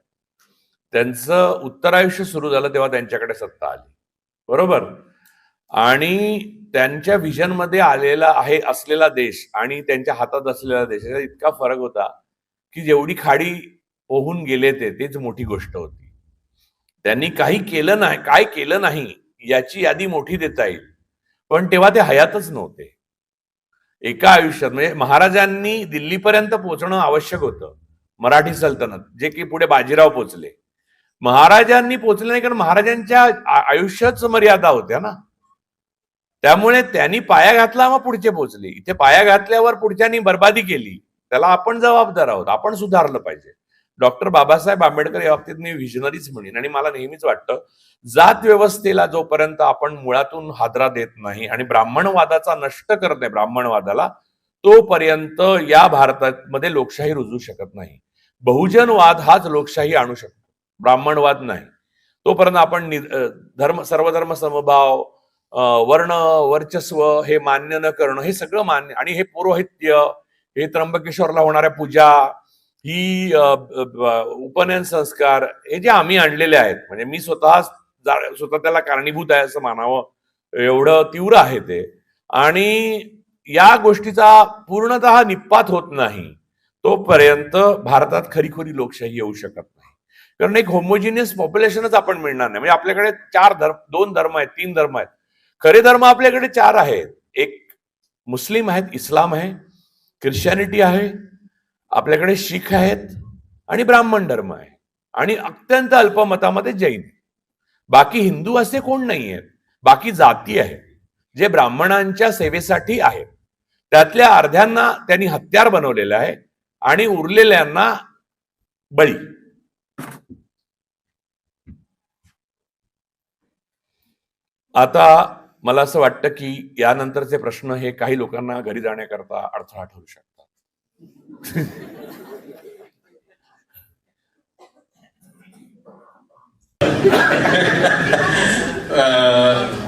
त्यांचं उत्तरायुष्य सुरू झालं तेव्हा त्यांच्याकडे सत्ता आली, बरोबर. आणि त्यांच्या व्हिजन मध्ये आलेला असलेला देश आणि त्यांच्या हातात असलेला देश याचा इतका फरक होता की जेवढी खाडी पोहून गेले तेच मोठी गोष्ट होती. त्यांनी काही केलं नाही, काय केलं नाही याची यादी मोठी देता येईल, पण तेव्हा ते हयातच नव्हते. एका आयुष्यात म्हणजे महाराजांनी दिल्लीपर्यंत पोहोचणं आवश्यक होतं, मराठी सल्तनत, जे की पुढे बाजीराव पोचले. महाराजांनी पोचले नाही कारण महाराजांच्या आयुष्याच मर्यादा होत्या ना. त्यामुळे त्यांनी पाया घातला, मग पुढचे पोचले. इथे पाया घातल्यावर पुढच्यांनी बर्बादी केली, त्याला आपण जबाबदार आहोत, आपण सुधारलं पाहिजे. डॉक्टर बाबासाहेब आंबेडकर या बाबतीत मी व्हिजनरीच म्हणेन. आणि मला नेहमीच वाटतं जात व्यवस्थेला जोपर्यंत आपण मुळातून हादरा देत नाही आणि ब्राह्मणवादाचा नष्ट करत नाही ब्राह्मणवादाला, तोपर्यंत या भारतामध्ये लोकशाही रुजू शकत नाही. बहुजनवाद हाच लोकशाही आणू शकतो, ब्राह्मणवाद नाही. तोपर्यंत आपण सर्वधर्म समभाव, वर्ण वर्चस्व हे मान्य न करणं, हे सगळं मान्य, आणि हे पुरोहित्य, हे त्र्यंबकेश्वरला होणाऱ्या पूजा, ही उपनयन संस्कार, हे जे आम्ही आणलेले आहेत, म्हणजे मी स्वतः त्याला कारणीभूत आहे असं मानावं, एवढं तीव्र आहे ते. आणि या गोष्टीचा पूर्णतः निपात होत नाही तोपर्यंत भारतात खरीखुरी लोकशाही येऊ शकत नाही. कारण एक होमोजिनियस पॉप्युलेशनच आपण मिळणार नाही. म्हणजे आपल्याकडे 2 धर्म आहेत, 3 धर्म आहेत. खरे धर्म आपल्याकडे 4 आहेत. एक मुस्लिम आहेत, इस्लाम आहे, ख्रिश्चॅनिटी आहे, आपल्याकडे शीख आहेत आणि ब्राह्मण धर्म आहे आणि अत्यंत अल्पमतामध्ये जैन. बाकी हिंदू असे कोण नाही आहेत. बाकी जाती आहेत जे ब्राह्मणांच्या सेवेसाठी आहेत. त्यातल्या अर्ध्यांना त्यांनी हत्यार बनवलेलं आहे आणि उरलेल्यांना बळी. आता मला असं वाटतं की यानंतरचे प्रश्न हे काही लोकांना घरी जाण्याकरता अडथळा ठरू शकतात.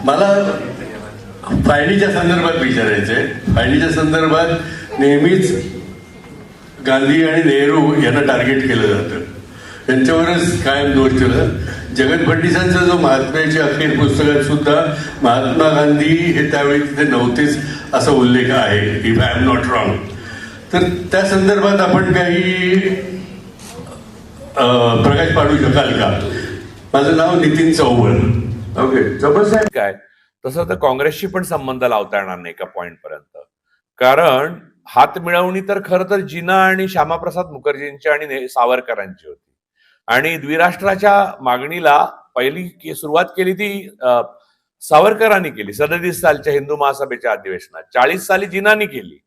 मला फायलीच्या संदर्भात विचारायचंय. फायलीच्या संदर्भात नेहमीच गांधी आणि नेहरू यांना टार्गेट केलं जातं, त्यांच्यावरच कायम दोष दिला. जगन फडणवीसांचा जो महात्म्याची अखेर पुस्तकात सुद्धा महात्मा गांधी हे त्यावेळी तिथे नव्हतेच असा उल्लेख आहे, if I am not wrong. तर त्या संदर्भात आपण काही प्रकाश पाडू शकाल का? माझं नाव नितीन चौबळ. ओके, जबरसाहेब काय तसं तर काँग्रेसशी पण संबंध लावता येणार नाही एका पॉइंट पर्यंत. कारण हात मिळवणी तर खरं तर जिना आणि श्यामाप्रसाद मुखर्जींची आणि सावरकरांची होती. आणि द्विराष्ट्राच्या मागणीला पहिली सुरुवात केली ती सावरकरांनी केली 37 सालच्या हिंदू महासभेच्या अधिवेशनात. 40 साली जिनानी केली.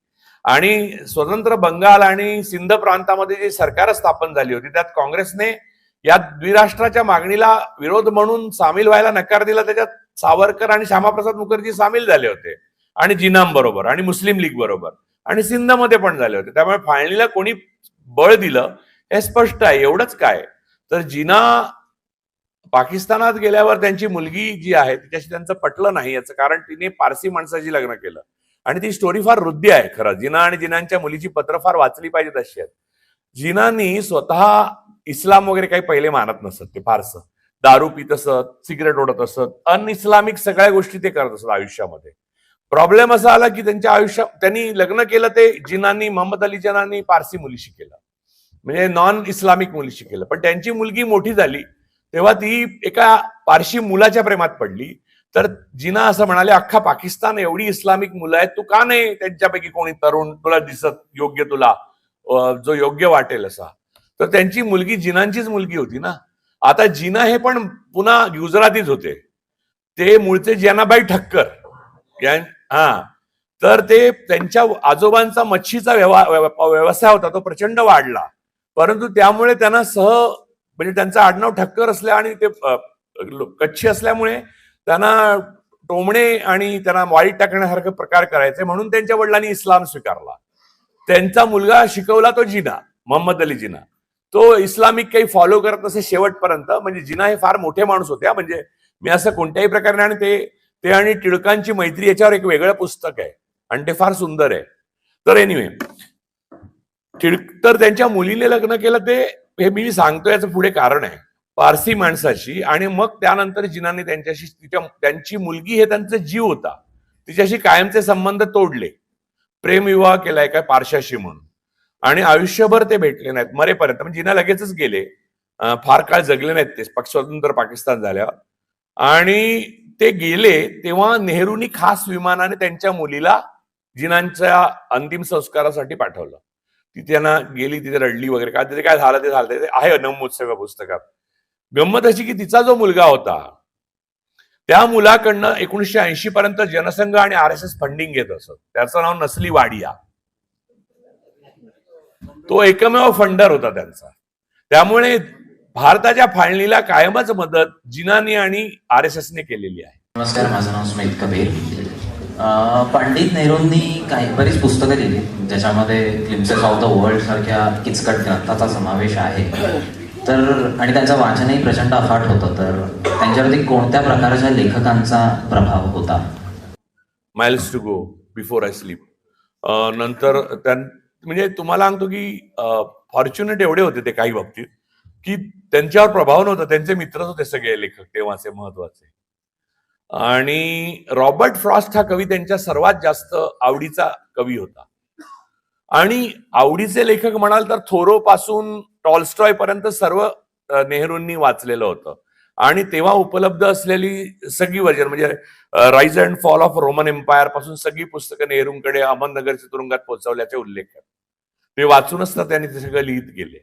आणि स्वतंत्र बंगाल आणि सिंध प्रांतामध्ये जी सरकार स्थापन झाली होती त्यात काँग्रेसने या द्विराष्ट्राच्या मागणीला विरोध म्हणून सामील व्हायला नकार दिला. त्याच्यात सावरकर आणि श्यामाप्रसाद मुखर्जी सामील झाले होते आणि जिनाम बरोबर आणि मुस्लिम लीग बरोबर आणि सिंधमध्ये पण झाले होते. त्यामुळे फाळणीला कोणी बळ दिलं हे स्पष्ट आहे. एवढंच काय तर जिना पाकिस्तानात गेल्यावर त्यांची मुलगी जी आहे तिच्याशी त्यांचं पटलं नाही. याचं कारण तिने पारसी माणसाशी लग्न केलं आणि ती स्टोरी फार हृदय आहे खरं. जिना आणि जिनांच्या मुलीची पत्र फार वाचली पाहिजेत अशी आहेत. जिनानी स्वतः इस्लाम वगैरे काही पहिले मानत नसत. ते फारसं दारू पित असत, सिगरेट ओढत असत, अनइस्लामिक सगळ्या गोष्टी ते करत असत आयुष्यामध्ये. प्रॉब्लेम असा आला की त्यांच्या आयुष्यात त्यांनी लग्न केलं ते जिनांनी, मोहम्मद अली जिनांनी पारसी मुलीशी केलं, म्हणजे नॉन इस्लामिक मुलीशी केलं. पण त्यांची मुलगी मोठी झाली तेव्हा ती एका पारशी मुलाच्या प्रेमात पडली. तर जिना असं म्हणाले, अख्खा पाकिस्तान एवढी इस्लामिक मुलं आहेत, तू का नाही त्यांच्यापैकी कोणी तरुण तुला दिसत योग्य, तुला जो योग्य वाटेल असा. तर त्यांची मुलगी जिनांचीच मुलगी होती ना. आता जिना हे पण पुन्हा गुजरातीच होते. ते मूळचे जनाबाई ठक्कर तर ते त्यांच्या आजोबांचा मच्छीचा व्यवसाय होता, तो प्रचंड वाढला. परंतु त्यामुळे त्यांना म्हणजे त्यांचं आडनाव ठक्कर असल्या आणि ते कच्छी असल्यामुळे त्यांना टोमणे आणि त्यांना वाईट टाकण्यासारखे प्रकार करायचे, म्हणून त्यांच्या वडिलांनी इस्लाम स्वीकारला. त्यांचा मुलगा शिकवला तो जिना, मोहम्मद अली जिना, तो इस्लामिक काही फॉलो करत नसे शेवटपर्यंत. म्हणजे जिना हे फार मोठे माणूस होते. म्हणजे मी असं कोणत्याही प्रकारे, आणि ते आणि टिळकांची मैत्री याच्यावर एक वेगळं पुस्तक आहे आणि ते फार सुंदर आहे. तर एनिवे तर त्यांच्या मुलीने लग्न केलं ते हे मी सांगतो याचं पुढे कारण आहे, पारसी माणसाशी. आणि मग त्यानंतर जिनाने त्यांच्याशी, त्यांची मुलगी हे त्यांचा जीव होता, तिच्याशी कायमचे संबंध तोडले, प्रेमविवाह केलाय काय पारशाशी म्हणून, आणि आयुष्यभर ते भेटले नाहीत मरेपर्यंत. म्हणजे जिना लगेचच गेले, फार काळ जगले नाहीत ते स्वतंत्र पाकिस्तान झाल्यावर. आणि ते गेले तेव्हा नेहरूंनी खास विमानाने त्यांच्या मुलीला जिनांच्या अंतिम संस्कारासाठी पाठवलं. ती त्यांना गेली, तिथे रडली वगैरे, काय तिथे काय झालं ते झालं, ते आहे नमोत्सव पुस्तकात. गंमत अशी की तिचा जो मुलगा होता त्या मुलाकडनं 1980 पर्यंत जनसंघ आणि RSS फंडिंग घेत असत. त्याचं नाव नसली वाडिया, तो एकमेव फंडर होता त्यांचा. त्यामुळे भारताच्या फाळणीला कायमच मदत जिनानी आणि RSSने केलेली आहे. नमस्कार, माझं नाव स्मित कबीर. पंडित नेहरूंनी बरीच पुस्तकं लिहिली ज्याच्यामध्ये ग्लिम्सेस ऑफ द वर्ल्ड सारख्या किचकट ग्रंथाचा समावेश आहे. तर आणि त्यांचं वाचनही प्रचंड अफाट होतं. तर त्यांच्यावरती कोणत्या प्रकारच्या लेखकांचा प्रभाव होता? Miles to go, before I sleep. नंतर म्हणजे तुम्हाला सांगतो की फॉर्च्युनेट एवढे होते ते काही बाबतीत की त्यांच्यावर प्रभाव नव्हता. त्यांचे मित्रच होते सगळे लेखक तेव्हाचे महत्वाचे. आणि रॉबर्ट फ्रॉस्ट हा कवी त्यांच्या सर्वात जास्त आवडीचा कवी होता. आणि आवडीचे लेखक म्हणाल तर थोरो पासून टॉल्स्टॉय पर्यंत सर्व नेहरूंनी वाचलेलं होतं. आणि तेव्हा उपलब्ध असलेली सगळी वर्जन म्हणजे rise and fall of Roman Empire पासून सगळी पुस्तकं नेहरूंकडे अहमदनगरच्या तुरुंगात पोहोचवल्याचे उल्लेख आहेत. ते वाचूनच तर त्यांनी ते सगळं लिहित गेले.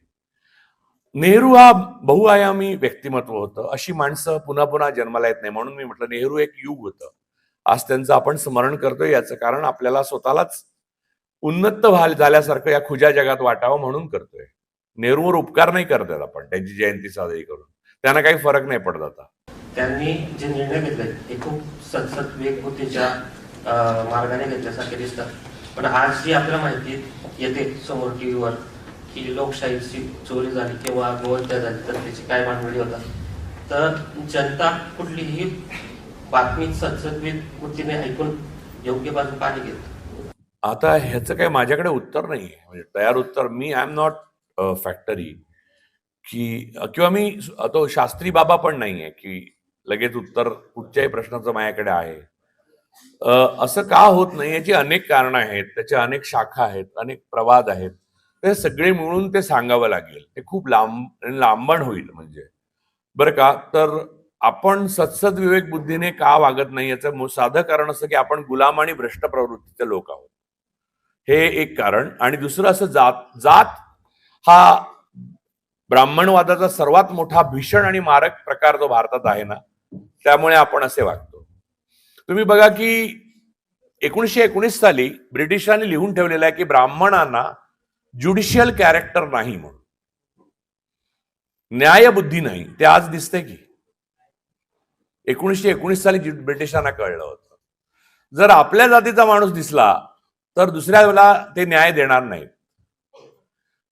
नेहरू हा बहुआयामी व्यक्तिमत्व होतं. अशी माणसं पुन्हा पुन्हा जन्माला येत नाही. म्हणून मी म्हटलं नेहरू एक युग होतं. आज त्यांचं आपण स्मरण करतोय याचं कारण आपल्याला स्वतःलाच उन्नत झाल्यासारखं या खुल्या जगात वाटावं म्हणून करतोय. नेहरूवर उपकार नाही करत आपण त्यांची जयंती साजरी करून. त्यांना काही फरक नाही पडत आता. त्यांनी जे निर्णय घेतले ते खूप सतसत विवेकबुद्धीच्या मार्गाने घेतल्यासारखे दिसतात. पण आज जी आपल्याला माहिती येते समोर टीव्हीवर की लोकशाहीची चोरी झाली किंवा गोहत्या झाली तर त्याची काय भानगडी होतात, तर जनता कुठलीही बातमी सतसत विवेकबुद्धीने ऐकून योग्य बाजू का नाही घेत. आता ह्याचं काही माझ्याकडे उत्तर नाही आहे. म्हणजे तयार उत्तर मी आय एम नॉट फॅक्टरी की किंवा मी तो शास्त्री बाबा पण नाहीये की लगेच उत्तर कुठच्याही प्रश्नाचं माझ्याकडे आहे. असं का होत नाही याची अनेक कारणं आहेत. त्याच्या अनेक शाखा आहेत, अनेक प्रवाद आहेत. ते सगळे मिळून ते सांगावं लागेल. ते खूप लांबण होईल. म्हणजे बरं का, तर आपण सतसत विवेक बुद्धीने का वागत नाही याचं साधं कारण असं की आपण गुलाम आणि भ्रष्ट प्रवृत्तीचे लोक आहोत. हे एक कारण. आणि दुसरं असं जात हा ब्राह्मणवादाचा सर्वात मोठा भीषण आणि मारक प्रकार जो भारतात आहे ना, त्यामुळे आपण असे वागतो. तुम्ही बघा की 1919 साली ब्रिटिशांनी लिहून ठेवलेलं आहे की ब्राह्मणांना ज्युडिशियल कॅरेक्टर नाही म्हणून, न्यायबुद्धी नाही. ते आज दिसते की 1919 साली ब्रिटिशांना कळलं होतं. जर आपल्या जातीचा माणूस दिसला तर दुसऱ्या वेळेला ते न्याय देणार नाहीत.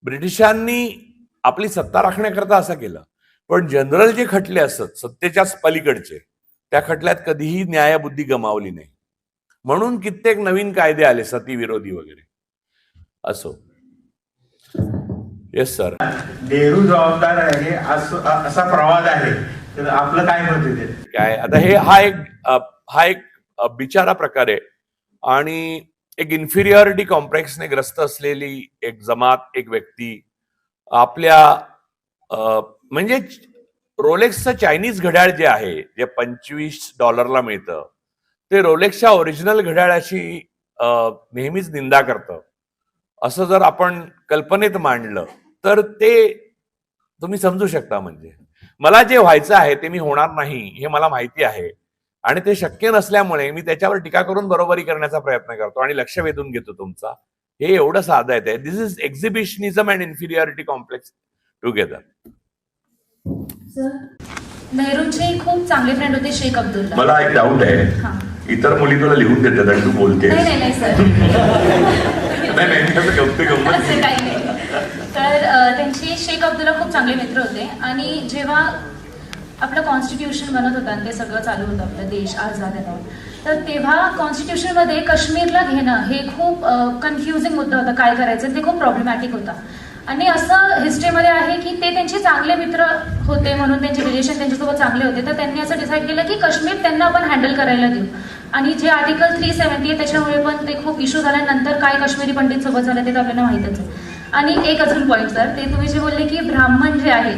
ब्रिटिशांनी आपली सत्ता राखण्याकरता असं केलं. पण जनरल जे खटले असत सत्तेच्याच पलीकडचे, त्या खटल्यात कधीही न्यायबुद्धी गमावली नाही. म्हणून कित्येक नवीन कायदे आले, सती विरोधी वगैरे. असो. Yes sir. नेहरू जबाबदार आहे असा प्रवाद आहे, तर आपलं काय मत आहे? काय आता हा एक बिचारा प्रकार आहे. आणि एक इन्फिरियरिटी कॉम्प्लेक्सने ग्रस्त असलेली एक जमात, एक व्यक्ती आपल्या म्हणजे रोलेक्सचं चायनीज घड्याळ जे आहे, जे $25 मिळतं, ते रोलेक्सच्या ओरिजिनल घड्याळाची नेहमीच निंदा करतं. असं जर आपण कल्पनेत मांडलं तर ते तुम्ही समजू शकता. म्हणजे मला जे व्हायचं आहे ते मी होणार नाही हे मला माहिती आहे. आणि ते शक्य नसल्यामुळे मी त्याच्यावर टीका करून बरोबरी करण्याचा प्रयत्न करतो आणि लक्ष वेधून घेतो तुमचा. हे एवढं साधं आहे. दिस is एक्झिबिशनिझम and inferiority complex together. नेहरूंचे खूप चांगले फ्रेंड होते शेख अब्दुल्ला. मला एक डाऊट आहे. इतर मुली तुला लिहून देतात आणि तू बोलते. नाही सर. असं काही नाही. तर त्यांचे शेख अब्दुल्ला खूप चांगले मित्र होते. आणि जेव्हा आपलं कॉन्स्टिट्यूशन बनत होतं आणि ते सगळं चालू होतं, आपला देश आझाद आहे, तर तेव्हा कॉन्स्टिट्यूशनमध्ये काश्मीरला घेणं हे खूप कन्फ्युजिंग मुद्दा होता. काय करायचं ते खूप प्रॉब्लेमॅटिक होता. आणि असं हिस्ट्रीमध्ये आहे की ते त्यांचे चांगले मित्र होते म्हणून त्यांचे रिलेशन त्यांच्यासोबत चांगले होते. तर त्यांनी असं डिसाईड केलं की काश्मीर त्यांना आपण हँडल करायला देऊ. आणि जे आर्टिकल 370 आहे त्याच्यामुळे पण ते खूप इश्यू झाल्यानंतर काय काश्मीरी पंडित सोबत झालं ते तर आपल्याला माहितच आहे. आणि एक अजून पॉईंट सर, ते तुम्ही जे बोलले की ब्राह्मण जे आहे,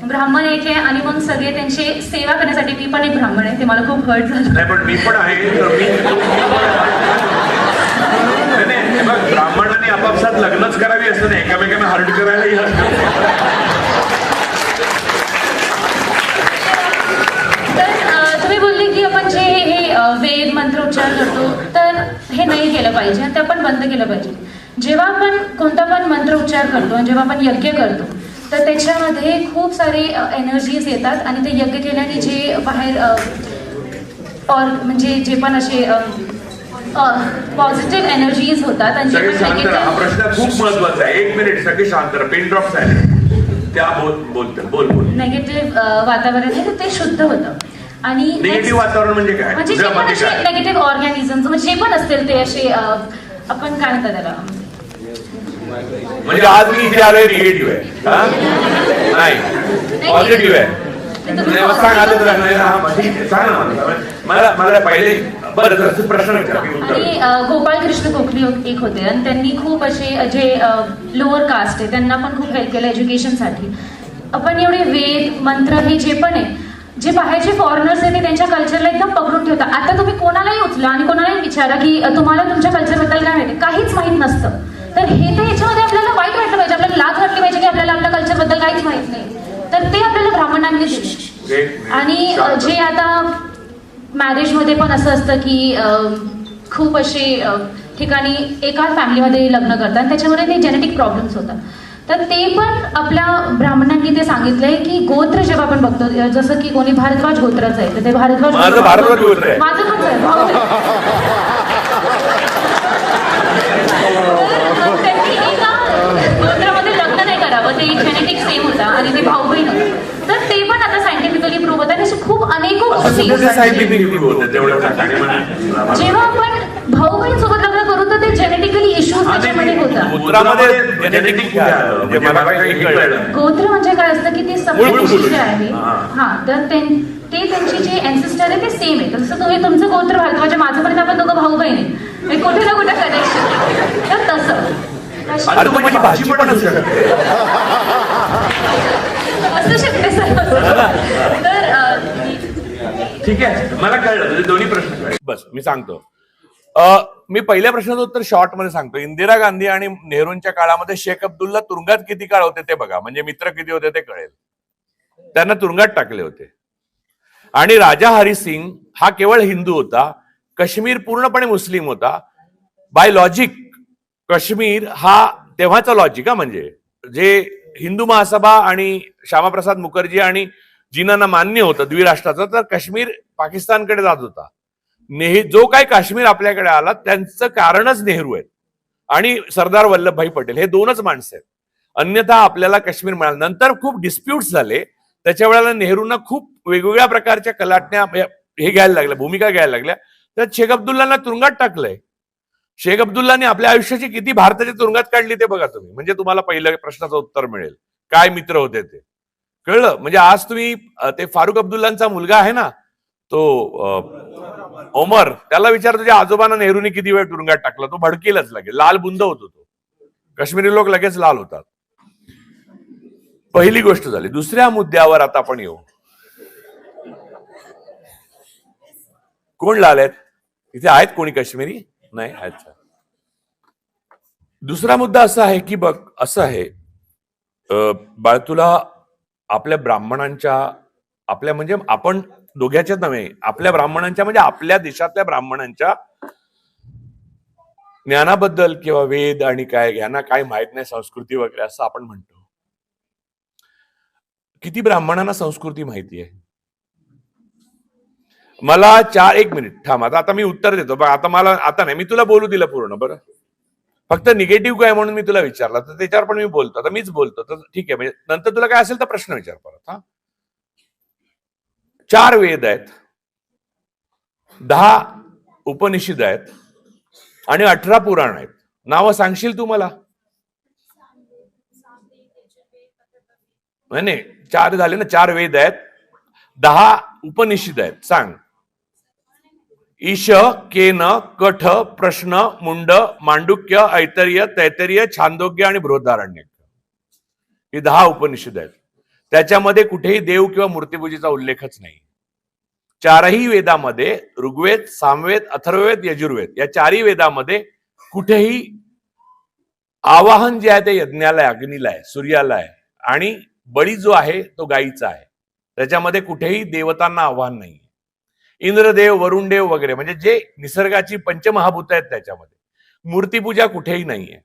ब्राह्मण एक आहे आणि मग सगळे त्यांची सेवा करण्यासाठी, मी पण एक ब्राह्मण आहे, ते मला खूप हर्ट झालं. नाही पण मी पण आहे. ब्राह्मणांनी आपापसात लग्नच करावी असं नाही, एकामेकांना हर्ट करायलाही तर तुम्ही बोलले की आपण जे हे वेद मंत्रोच्चार करतो तर हे नाही केलं पाहिजे, ते आपण बंद केलं पाहिजे. जेव्हा आपण कोणता पण मंत्र उच्चार करतो आणि जेव्हा आपण यज्ञ करतो तर त्याच्यामध्ये खूप सारे एनर्जीज येतात आणि ते यज्ञ केल्याने जे बाहेर म्हणजे जे पण असे पॉझिटिव्ह एनर्जीज होतात. आणि हा प्रश्न खूप महत्वाचा आहे. 1 मिनिट सगळे शांत. पेन ड्रॉप झाले त्या बोल. नेगेटिव्ह वातावरण आहे तर ते शुद्ध होतं. आणि निगेटिव्ह वातावरण म्हणजे काय? म्हणजे जे पण असे नेगेटिव्ह ऑर्गॅनिझम म्हणजे जे पण असतील ते असे आपण काय म्हणतात त्याला, म्हणजे आज मी इथे आलोय निगेटिव्ह आहे, नाही पॉझिटिव्ह आहे. मला पहिले बरं प्रश्न विचारा. आणि गोपाळ कृष्ण गोखले एक होते आणि त्यांनी खूप असे जे लोअर कास्ट आहे त्यांना पण खूप हेल्प केलं एज्युकेशनसाठी. आपण एवढे वेद मंत्र हे जे पण आहे, जे बाहेरचे फॉरेनर्स आहे ते त्यांच्या कल्चरला एकदम पकडून ठेवतात. आता तुम्ही कोणालाही उचला आणि कोणालाही विचारा की तुम्हाला तुमच्या कल्चरबद्दल काय माहिती, काहीच माहित नसतं. तर हे तर याच्यामध्ये आपल्याला वाईट वाटलं पाहिजे, आपल्याला लाज वाटली पाहिजे की आपल्याला आपल्या कल्चरबद्दल काहीच माहित नाही. तर ते आपल्याला ब्राह्मणांनी दिले. आणि जे आता मॅरेजमध्ये पण असं असतं की खूप असे ठिकाणी एका फॅमिलीमध्ये लग्न करतात, त्याच्यामुळे ते जेनेटिक प्रॉब्लेम्स होतात. तर ते पण आपल्या ब्राह्मणांनी ते सांगितलंय की गोत्र जेव्हा आपण बघतो, जसं की कोणी भारद्वाज गोत्राचं आहे तर ते भारद्वाज माझं भारद्वाज गोत्र आहे. माझं पण आहे, भाऊ आहे. तर त्यांनी एका गोत्रामध्ये लग्न नाही करावं, ते जेनेटिक सेम होता आणि ते भाऊ बहीण होते. तर ते पण आता सायंटिफिकली प्रूव्ह होतात. असे खूप अनेक गोष्टी जेव्हा आपण भाऊ बहीण सोबत लग्न करू तर ते जेनेटिकली इश्यूज त्याच्यामध्ये होतात. गोत्र म्हणजे काय असतं की ते सगळे जे आहे हा, तर ते त्यांची जे अँसेस्टर आहे ते सेम आहे. तसं तुम्ही तुमचं गोत्र भारद्वाज, माझं पण आपण दोघं भाऊ बहीण आहे, कुठे ना कुठे कनेक्शन. तर तसं असू शकते सर. तर ठीक आहे, मला कळलं तुझे दोन्ही प्रश्न. बस मी सांगतो. मी पहिल्या प्रश्नाचं उत्तर शॉर्ट मध्ये सांगतो. इंदिरा गांधी आणि नेहरूंच्या काळामध्ये शेख अब्दुल्ला तुरुंगात किती काळ होते ते बघा, म्हणजे मित्र किती होते ते कळेल. त्यांना तुरुंगात टाकले होते. आणि राजा हरी सिंग हा केवळ हिंदू होता, काश्मीर पूर्णपणे मुस्लिम होता. बाय लॉजिक काश्मीर हा तेव्हाचा लॉजिक हा, म्हणजे जे हिंदू महासभा आणि श्यामाप्रसाद मुखर्जी आणि जिनांना मान्य होतं द्विराष्ट्राचं, तर काश्मीर पाकिस्तानकडे जात होता. जो काही काश्मीर आपल्याकडे आला त्यांचं कारणच नेहरू आहेत आणि सरदार वल्लभभाई पटेल, हे दोनच माणसं आहेत. अन्यथा आपल्याला काश्मीर मिळालं. नंतर खूप डिस्प्यूट्स झाले, त्याच्या वेळेला नेहरूंना खूप वेगवेगळ्या प्रकारच्या कलाटण्या हे घ्यायला लागल्या, भूमिका घ्यायला लागल्या. तर शेख अब्दुल्लांना तुरुंगात टाकलंय. शेख अब्दुल्लांनी आपल्या आयुष्याची किती भारताच्या तुरुंगात काढली ते बघा तुम्ही, म्हणजे तुम्हाला पहिल्या प्रश्नाचं उत्तर मिळेल. काय मित्र होते ते कळलं. म्हणजे आज तुम्ही ते फारुख अब्दुल्लांचा मुलगा आहे ना, तो ओमर, त्याला विचार तुझ्या आजोबांना नेहरूंनी किती वेळ तुरुंगात टाकला, तो भडकेलच लगेच. लाल बुंद होतो तो. काश्मीरी लोक लगेच लाल होतात. पहिली गोष्ट झाली. दुसऱ्या मुद्द्यावर आता आपण येऊ. कोण लाल आहेत इथे? आहेत कोणी काश्मीरी? नाही. अच्छा, दुसरा मुद्दा असा आहे की बघ, असं आहे बाळ, तुला आपल्या ब्राह्मणांच्या, आपल्या म्हणजे आपण दोघ्याच्याच नव्हे, आपल्या ब्राह्मणांच्या म्हणजे आपल्या देशातल्या ब्राह्मणांच्या ज्ञानाबद्दल किंवा वेद आणि काय यांना काय माहित नाही, संस्कृती वगैरे असं आपण म्हणतो. किती ब्राह्मणांना संस्कृती माहिती आहे? मला एक मिनिट थांब, आता मी उत्तर देतो. आता मला आता नाही, मी तुला बोलू दिलं पूर्ण. बरं, फक्त निगेटिव्ह काय म्हणून मी तुला विचारलं, तर त्याच्यावर पण मी बोलतो. आता मीच बोलतो तर ठीक आहे. म्हणजे नंतर तुला काय असेल तर प्रश्न विचार परत. हा, 4 वेद आहेत, 10 उपनिषद आहेत आणि 18 पुराण आहेत. नावं सांगशील तू मला? नाही, 4 झाले ना. 4 वेद आहेत, 10 उपनिषद आहेत. सांग. ईश, केन, कठ, प्रश्न, मुंड, मांडुक्य, ऐतर्य, तैतर्य, छांदोग्य आणि बृहदारण्यक. ही 10 उपनिषद आहेत. त्याच्यामध्ये कुठेही देव किंवा मूर्तिपूजेचा उल्लेखच नाही. 4ही वेदामध्ये, ऋग्वेद, सामवेद, अथर्ववेद, यजुर्वेद, या 4ही वेदामध्ये कुठेही आवाहन जे आहे ते यज्ञाला आहे, अग्नीला आहे, सूर्याला आहे, आणि बळी जो आहे तो गायीचा आहे. त्याच्यामध्ये कुठेही देवतांना आव्हान नाही. इंद्रदेव, वरुणदेव वगैरे म्हणजे जे निसर्गाची पंचमहाभूत आहेत त्याच्यामध्ये मूर्तीपूजा कुठेही नाहीये.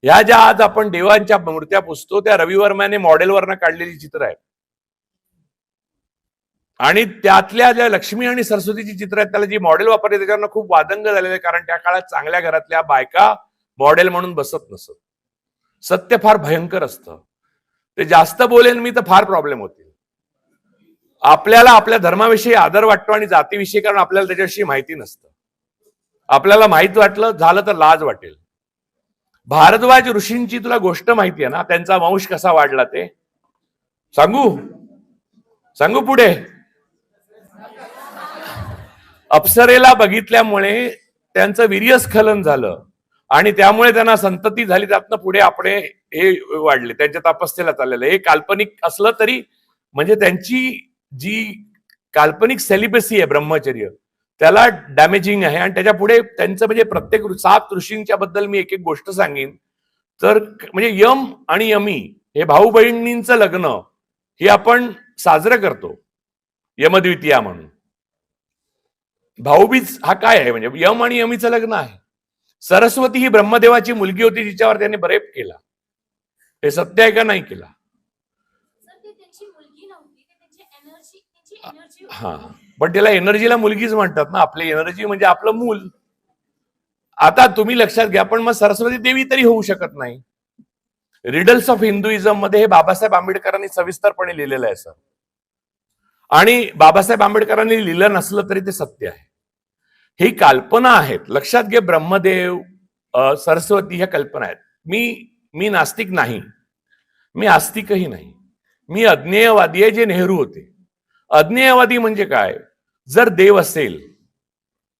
ह्या ज्या आज आपण देवांच्या मूर्त्या पुजतो त्या रवी वर्माने मॉडेलवरनं काढलेली चित्र आहेत. आणि त्यातल्या ज्या लक्ष्मी आणि सरस्वतीची चित्र आहेत त्याला जी मॉडेल वापरली त्याच्यावर खूप वादंग झालेले, कारण त्या काळात चांगल्या घरातल्या बायका मॉडेल म्हणून बसत नसत. सत्य फार भयंकर असतं. ते जास्त बोलेन मी तर फार प्रॉब्लेम होतील. आपल्याला आपल्या धर्माविषयी आदर वाटतो आणि जातीविषयी, कारण आपल्याला त्याच्याविषयी माहिती नसतं. आपल्याला माहित वाटलं झालं तर लाज वाटेल. भारद्वाज ऋषींची तुला गोष्ट माहिती आहे ना, त्यांचा वंश कसा वाढला ते सांगू? सांगू पुढे. अप्सरेला बघितल्यामुळे त्यांचं वीर्यस्खलन झालं आणि त्यामुळे त्यांना संतती झाली. त्यातनं पुढे आपले हे वाढले, त्यांच्या तपस्येला चाललेलं. हे काल्पनिक असलं तरी म्हणजे त्यांची जी काल्पनिक सेलिबसी आहे ब्रह्मचर्य त्याला डॅमेजिंग आहे. आणि त्याच्या पुढे त्यांचं म्हणजे प्रत्येक 7 ऋषींच्या बद्दल मी एक एक गोष्ट सांगेन. तर म्हणजे यम आणि यमी हे भाऊ बहिणींचं लग्न हे आपण साजरं करतो यमद्वितीया म्हणून. भाऊबीज हा काय आहे म्हणजे यम आणि यमीचं लग्न आहे. सरस्वती ही ब्रह्मदेवाची मुलगी होती जिच्यावर त्याने बरेप केला. हे सत्य आहे का नाही केला? हा, पण त्याला एनर्जीला मुलगीच म्हणतात ना. आपली एनर्जी म्हणजे आपलं मूल. आता तुम्ही लक्षात घ्या, पण मग सरस्वती देवी तरी होऊ शकत नाही. रिडल्स ऑफ हिंदुइझम मध्ये हे बाबासाहेब आंबेडकरांनी सविस्तरपणे लिहिलेलं आहे सर. आणि बाबासाहेब आंबेडकरांनी लिहिलं नसलं तरी ते सत्य आहे. ही कल्पना आहेत. लक्षात घे, ब्रह्मदेव सरस्वती ह्या कल्पना आहेत. मी नास्तिक नाही, मी आस्तिकही नाही, मी अज्ञेयवादी आहे जे नेहरू होते. अज्ञेयवादी म्हणजे काय? जर देव असेल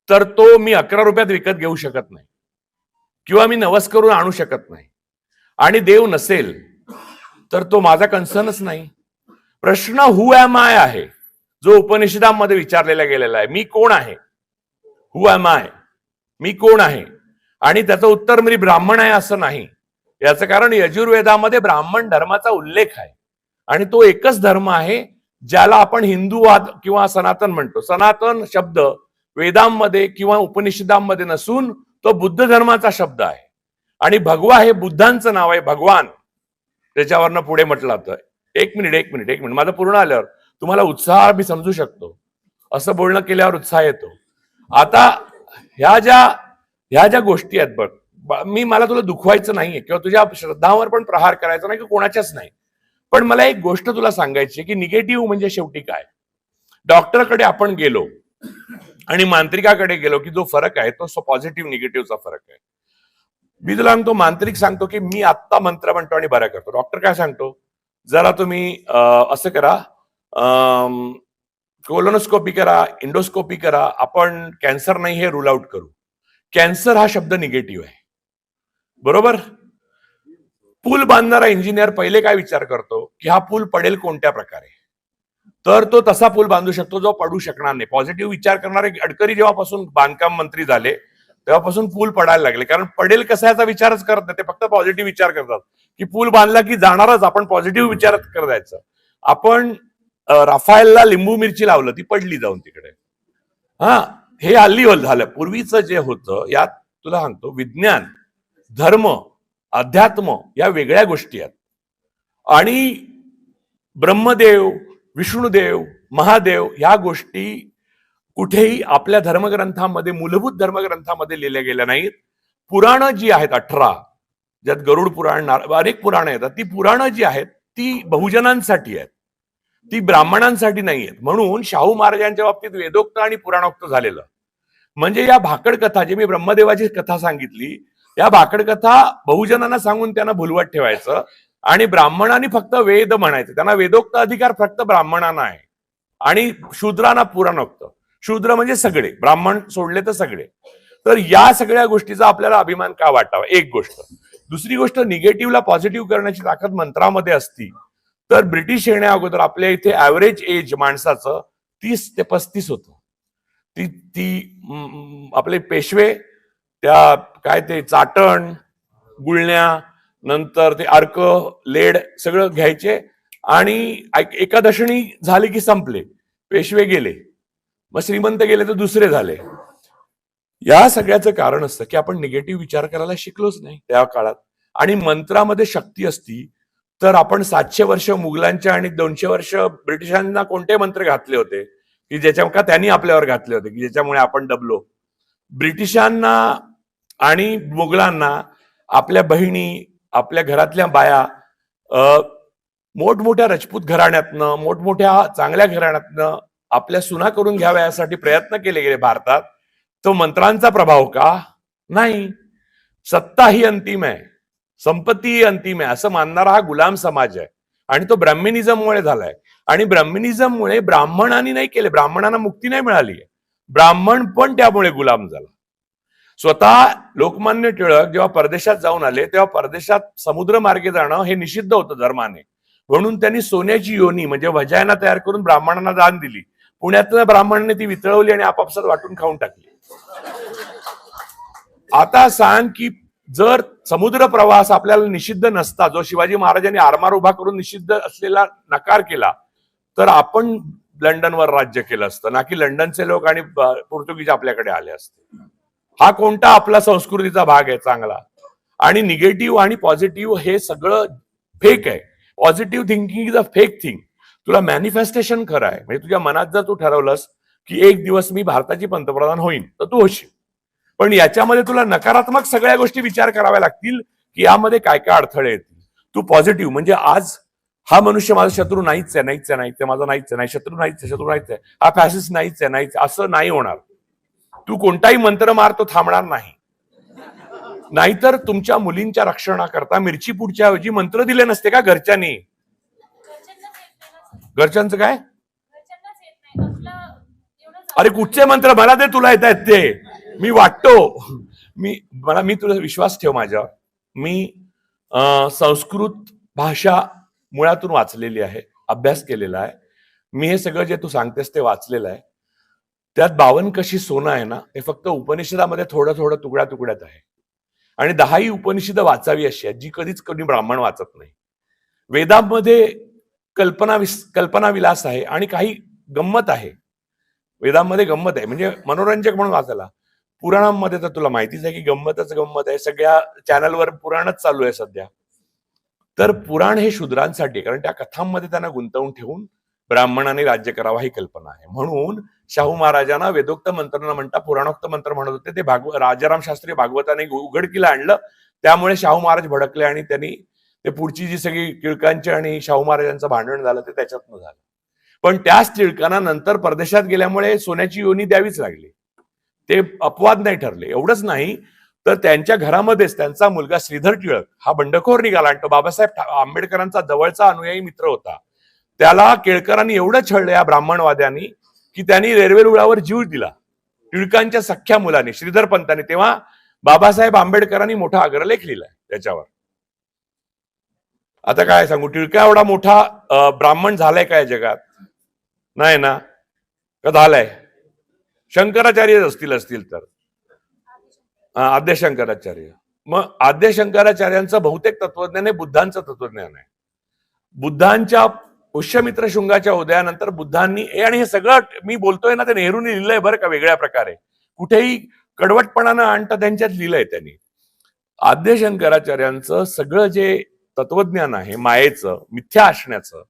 तर तो मी 11 रुपयात विकत घेऊ शकत नाही किंवा मी नवस करून आणू शकत नाही. आणि देव नसेल तर तो माझा कन्सर्नच नाही. प्रश्न हु एम आय आहे जो उपनिषदांमध्ये विचारलेला गेलेला आहे. मी कोण आहे? हु एम आय, मी कोण आहे? आणि त्याचं उत्तर मी ब्राह्मण आहे असं नाही. याचं कारण यजुर्वेदामध्ये ब्राह्मण धर्माचा उल्लेख आहे आणि तो एकच धर्म आहे ज्याला आपण हिंदूवाद किंवा सनातन म्हणतो. सनातन शब्द वेदांमध्ये किंवा उपनिषदांमध्ये नसून तो बुद्ध धर्माचा शब्द आहे. आणि भगवा हे बुद्धांचं नाव आहे, भगवान. त्याच्यावरनं पुढे म्हटलं जातं. एक मिनिट माझं पूर्ण आल्यावर तुम्हाला उत्साह मी समजू शकतो. असं बोलणं केल्यावर उत्साह येतो. आता ह्या ज्या गोष्टी आहेत बघ, मला तुला दुखवायचं नाहीये किंवा तुझ्या श्रद्धांवर पण प्रहार करायचा नाही किंवा कोणाच्याच नाही. पण मला एक गोष्ट तुला सांगायची की निगेटिव्ह म्हणजे शेवटी काय? डॉक्टरकडे आपण गेलो आणि मांत्रिकाकडे गेलो की जो फरक आहे तो पॉझिटिव्ह निगेटिव्हचा फरक आहे. मी तुला सांगतो, मांत्रिक सांगतो की मी आत्ता मंत्र म्हणतो आणि बरा करतो. डॉक्टर काय सांगतो? जरा तुम्ही असं करा, कोलोनोस्कोपी करा, इंडोस्कोपी करा, आपण कॅन्सर नाही हे रूल आउट करू. कॅन्सर हा शब्द निगेटिव्ह आहे, बरोबर? पूल बांधणारा इंजिनियर पहिले काय विचार करतो की हा पूल पडेल कोणत्या प्रकारे, तर तो तसा पूल बांधू शकतो जो पडू शकणार नाही. पॉझिटिव्ह विचार करणारे गडकरी जेव्हापासून बांधकाम मंत्री झाले तेव्हापासून पूल पडायला लागले, कारण पडेल कसा याचा विचारच करत नाही. ते फक्त पॉझिटिव्ह विचार करतात की पूल बांधला की जाणारच, आपण पॉझिटिव्ह विचार करायचं. आपण राफायलला लिंबू मिरची लावलं, ती पडली जाऊन तिकडे. हा, हे हल्ली झालं. पूर्वीचं जे होतं यात तुला सांगतो, विज्ञान, धर्म, अध्यात्म या वेगळ्या गोष्टी आहेत. आणि ब्रह्मदेव, विष्णुदेव, महादेव ह्या गोष्टी कुठेही आपल्या धर्मग्रंथामध्ये, मूलभूत धर्मग्रंथामध्ये लिहिल्या गेल्या नाहीत. पुराणं जी आहेत 18, ज्यात गरुड पुराण, अनेक पुराणं येतात, ती पुराणं जी आहेत ती बहुजनांसाठी आहेत, ती ब्राह्मणांसाठी नाही आहेत. म्हणून शाहू महाराजांच्या बाबतीत वेदोक्त आणि पुराणोक्त झालेलं. म्हणजे या भाकड कथा, जे मी ब्रह्मदेवाची कथा सांगितली, या भाकड कथा बहुजनांना सांगून त्यांना भुलवत ठेवायचं आणि ब्राह्मणांनी फक्त वेद म्हणायचं. त्यांना वेदोक्त अधिकार फक्त ब्राह्मणांना आहे आणि शूद्रांना पुराणोक्त. शूद्र म्हणजे सगळे, ब्राह्मण सोडले तर सगळे. तर या सगळ्या गोष्टीचा आपल्याला अभिमान का वाटावा? एक गोष्ट. दुसरी गोष्ट, निगेटिव्हला पॉझिटिव्ह करण्याची ताकद मंत्रामध्ये असती तर ब्रिटिश येण्या अगोदर आपल्या इथे ऍव्हरेज एज माणसाचं 30 ते 35 होतं. ती आपले पेशवे त्या काय ते चाटण, गुळण्या, नंतर ते अर्क, लेड सगळं घ्यायचे आणि एकादशणी झाली की संपले, पेशवे गेले, मग श्रीमंत गेले तर दुसरे झाले. या सगळ्याचं कारण असतं की आपण निगेटिव्ह विचार करायला शिकलोच नाही त्या काळात. आणि मंत्रामध्ये शक्ती असती तर आपण 700 वर्ष मुघलांच्या आणि 200 वर्ष ब्रिटिशांना कोणते मंत्र घातले होते की ज्याच्या त्यांनी आपल्यावर घातले होते की ज्याच्यामुळे आपण दबलो. ब्रिटिशांना आणि मुघलांना आपल्या बहिणी, आपल्या घरातल्या बाया मोठमोठ्या राजपूत घराण्यातनं, मोठमोठ्या चांगल्या घराण्यातनं आपल्या सुना करून घ्याव्या यासाठी प्रयत्न केले गेले भारतात. तो मंत्रांचा प्रभाव का? नाही. सत्ता ही अंतिम आहे, संपत्ती ही अंतिम आहे असं मानणारा हा गुलाम समाज आहे आणि तो ब्राह्मणिझममुळे झालाय. आणि ब्राह्मणिझममुळे ब्राह्मणांनी नाही केले, ब्राह्मणांना मुक्ती नाही मिळाली, ब्राह्मण पण त्यामुळे गुलाम झाला. स्वतः लोकमान्य टिळक जेव्हा परदेशात जाऊन आले तेव्हा परदेशात समुद्र मार्गे जाणं हे निषिद्ध होतं धर्माने, म्हणून त्यांनी सोन्याची योनी म्हणजे वजायना तयार करून ब्राह्मणांना दान दिली. पुण्यातल्या ब्राह्मणांनी ती वितळवली आणि आपापसात वाटून खाऊन टाकली. आता सांग की जर समुद्र प्रवास आपल्याला निषिद्ध नसता, जो शिवाजी महाराजांनी आरमार उभा करून निषिद्ध असलेला नकार केला, तर आपण लंडनवर राज्य केलं असतं ना की लंडनचे लोक आणि पोर्तुगीज आपल्याकडे आले असते. हा कोणता आपला संस्कृतीचा भाग आहे चांगला? आणि निगेटिव्ह आणि पॉझिटिव्ह हे सगळं फेक आहे. Positive thinking is a fake thing. तुला मॅनिफेस्टेशन खरं आहे, म्हणजे तुझ्या मनात जर तू ठरवलंस की एक दिवस मी भारताची पंतप्रधान होईन तर तू होशील, पण याच्यामध्ये तुला नकारात्मक सगळ्या गोष्टी विचार कराव्या लागतील की यामध्ये काय काय अडथळे येतील. तू पॉझिटिव्ह म्हणजे आज हा मनुष्य माझा शत्रू नाहीच आहे, नाहीच आहे, नाहीच आहे, माझा नाहीच आहे, नाही शत्रू नाहीच आहे, शत्रू नाहीच आहे, हा फॅसिस्ट नाहीच आहे, नाहीच, असं नाही होणार. तू कोणताही मंत्र मार, तो थांबणार नाही. नाहीतर तुमच्या मुलींच्या रक्षणाकरता मिरची पुढच्या ऐवजी मंत्र दिले नसते का घरच्यांनी? घरच्यांचं काय? अरे कुठचे मंत्र मला दे, तुला येत आहेत ते, मी वाटतो. मी तुला विश्वास ठेव माझ्यावर. मी संस्कृत भाषा मुळातून वाचलेली आहे, अभ्यास केलेला आहे. मी हे सगळं जे तू सांगतेस ते वाचलेलं आहे. त्यात 52 कशी सोनं आहे ना, हे फक्त उपनिषदामध्ये थोडं थोडं तुकड्या तुकड्यात आहे. आणि 10 उपनिषद वाचावी अशी आहेत जी कधीच कोणी ब्राह्मण वाचत नाही. वेदांमध्ये कल्पना विलास आहे आणि काही गंमत आहे. वेदांमध्ये गंमत आहे म्हणजे मनोरंजक म्हणून वाचायला. पुराणांमध्ये तर तुला माहितीच आहे की गंमतच गंमत आहे. सगळ्या चॅनलवर पुराणच चालू आहे सध्या. तर पुराण हे शूद्रांसाठी, कारण त्या कथांमध्ये त्यांना गुंतवून ठेवून ब्राह्मणाने राज्य करावा ही कल्पना आहे. म्हणून शाहू महाराजांना वेदोक्त मंत्र न म्हणता पुराणोक्त मंत्र म्हणत होते. ते राजाराम शास्त्री भागवताने उघडकीला आणलं, त्यामुळे शाहू महाराज भडकले आणि त्यांनी ते पुढची जी सगळी टिळकांची आणि शाहू महाराजांचं भांडण झालं ते त्याच्यातनं झालं. पण त्याच टिळकांना नंतर परदेशात गेल्यामुळे सोन्याची योनी द्यावीच लागली. ते अपवाद नाही ठरले. एवढंच नाही तर त्यांच्या घरामध्येच त्यांचा मुलगा श्रीधर टिळक हा बंडखोर निघाला आणि तो बाबासाहेब आंबेडकरांचा जवळचा अनुयायी मित्र होता. त्याला केळकरांनी एवढं छळलं या ब्राह्मणवाद्यांनी की त्यांनी रेल्वे रुळावर जीव दिला. टिळकांच्या सख्ख्या मुलाने श्रीधर पंतांनी. तेव्हा बाबासाहेब आंबेडकरांनी मोठा अग्रलेख लिहिलाय त्याच्यावर. आता काय सांगू, टिळका एवढा मोठा ब्राह्मण झालाय काय जगात? नाही ना. का झालाय? शंकराचार्य असतील तर आद्य शंकराचार्य. मग आद्य शंकराचार्यांचं बहुतेक तत्वज्ञान हे बुद्धांचं तत्वज्ञान आहे. बुद्धांच्या पुष्यमित्र शृंगाच्या उदयानंतर बुद्धांनी आणि हे सगळं मी बोलतोय ना ते नेहरूंनी लिहिलंय बरं का, वेगळ्या प्रकारे कुठेही कडवटपणानं आणता त्यांच्यात लिहिलंय त्यांनी. आद्य शंकराचार्यांचं सगळं जे तत्वज्ञान आहे मायेचं, मिथ्या असण्याचं,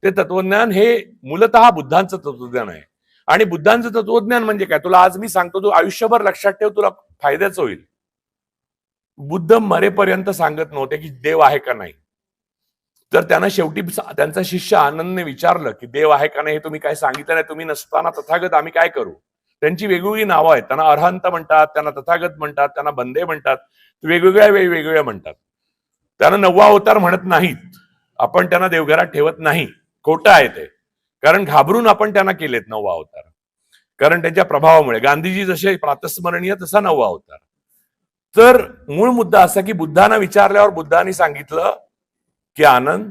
ते तत्वज्ञान हे मूलतः बुद्धांचं तत्वज्ञान आहे. आणि बुद्धांचं तत्वज्ञान म्हणजे काय तुला आज मी सांगतो, तू आयुष्यभर लक्षात ठेव, तुला फायद्याचं होईल. बुद्ध मरेपर्यंत सांगत नव्हते की देव आहे का नाही. तर त्यांना शेवटी त्यांचा शिष्य आनंदने विचारलं की देव आहे का नाही हे तुम्ही काय सांगितलं नाही, तुम्ही नसताना तथागत आम्ही काय करू. त्यांची वेगवेगळी नावं आहेत. त्यांना अरहंत म्हणतात, त्यांना तथागत म्हणतात, त्यांना बंदे म्हणतात, वेगवेगळ्या म्हणतात. त्यांना 9वा अवतार म्हणत नाहीत. आपण त्यांना देवघरात ठेवत नाही, खोटं आहे ते. कारण घाबरून आपण त्यांना केलेत 9वा अवतार, कारण त्यांच्या प्रभावामुळे. गांधीजी जसे प्रातस्मरणीय तसा 9वा अवतार. तर मूळ मुद्दा असा की बुद्धांना विचारल्यावर बुद्धांनी सांगितलं की आनंद,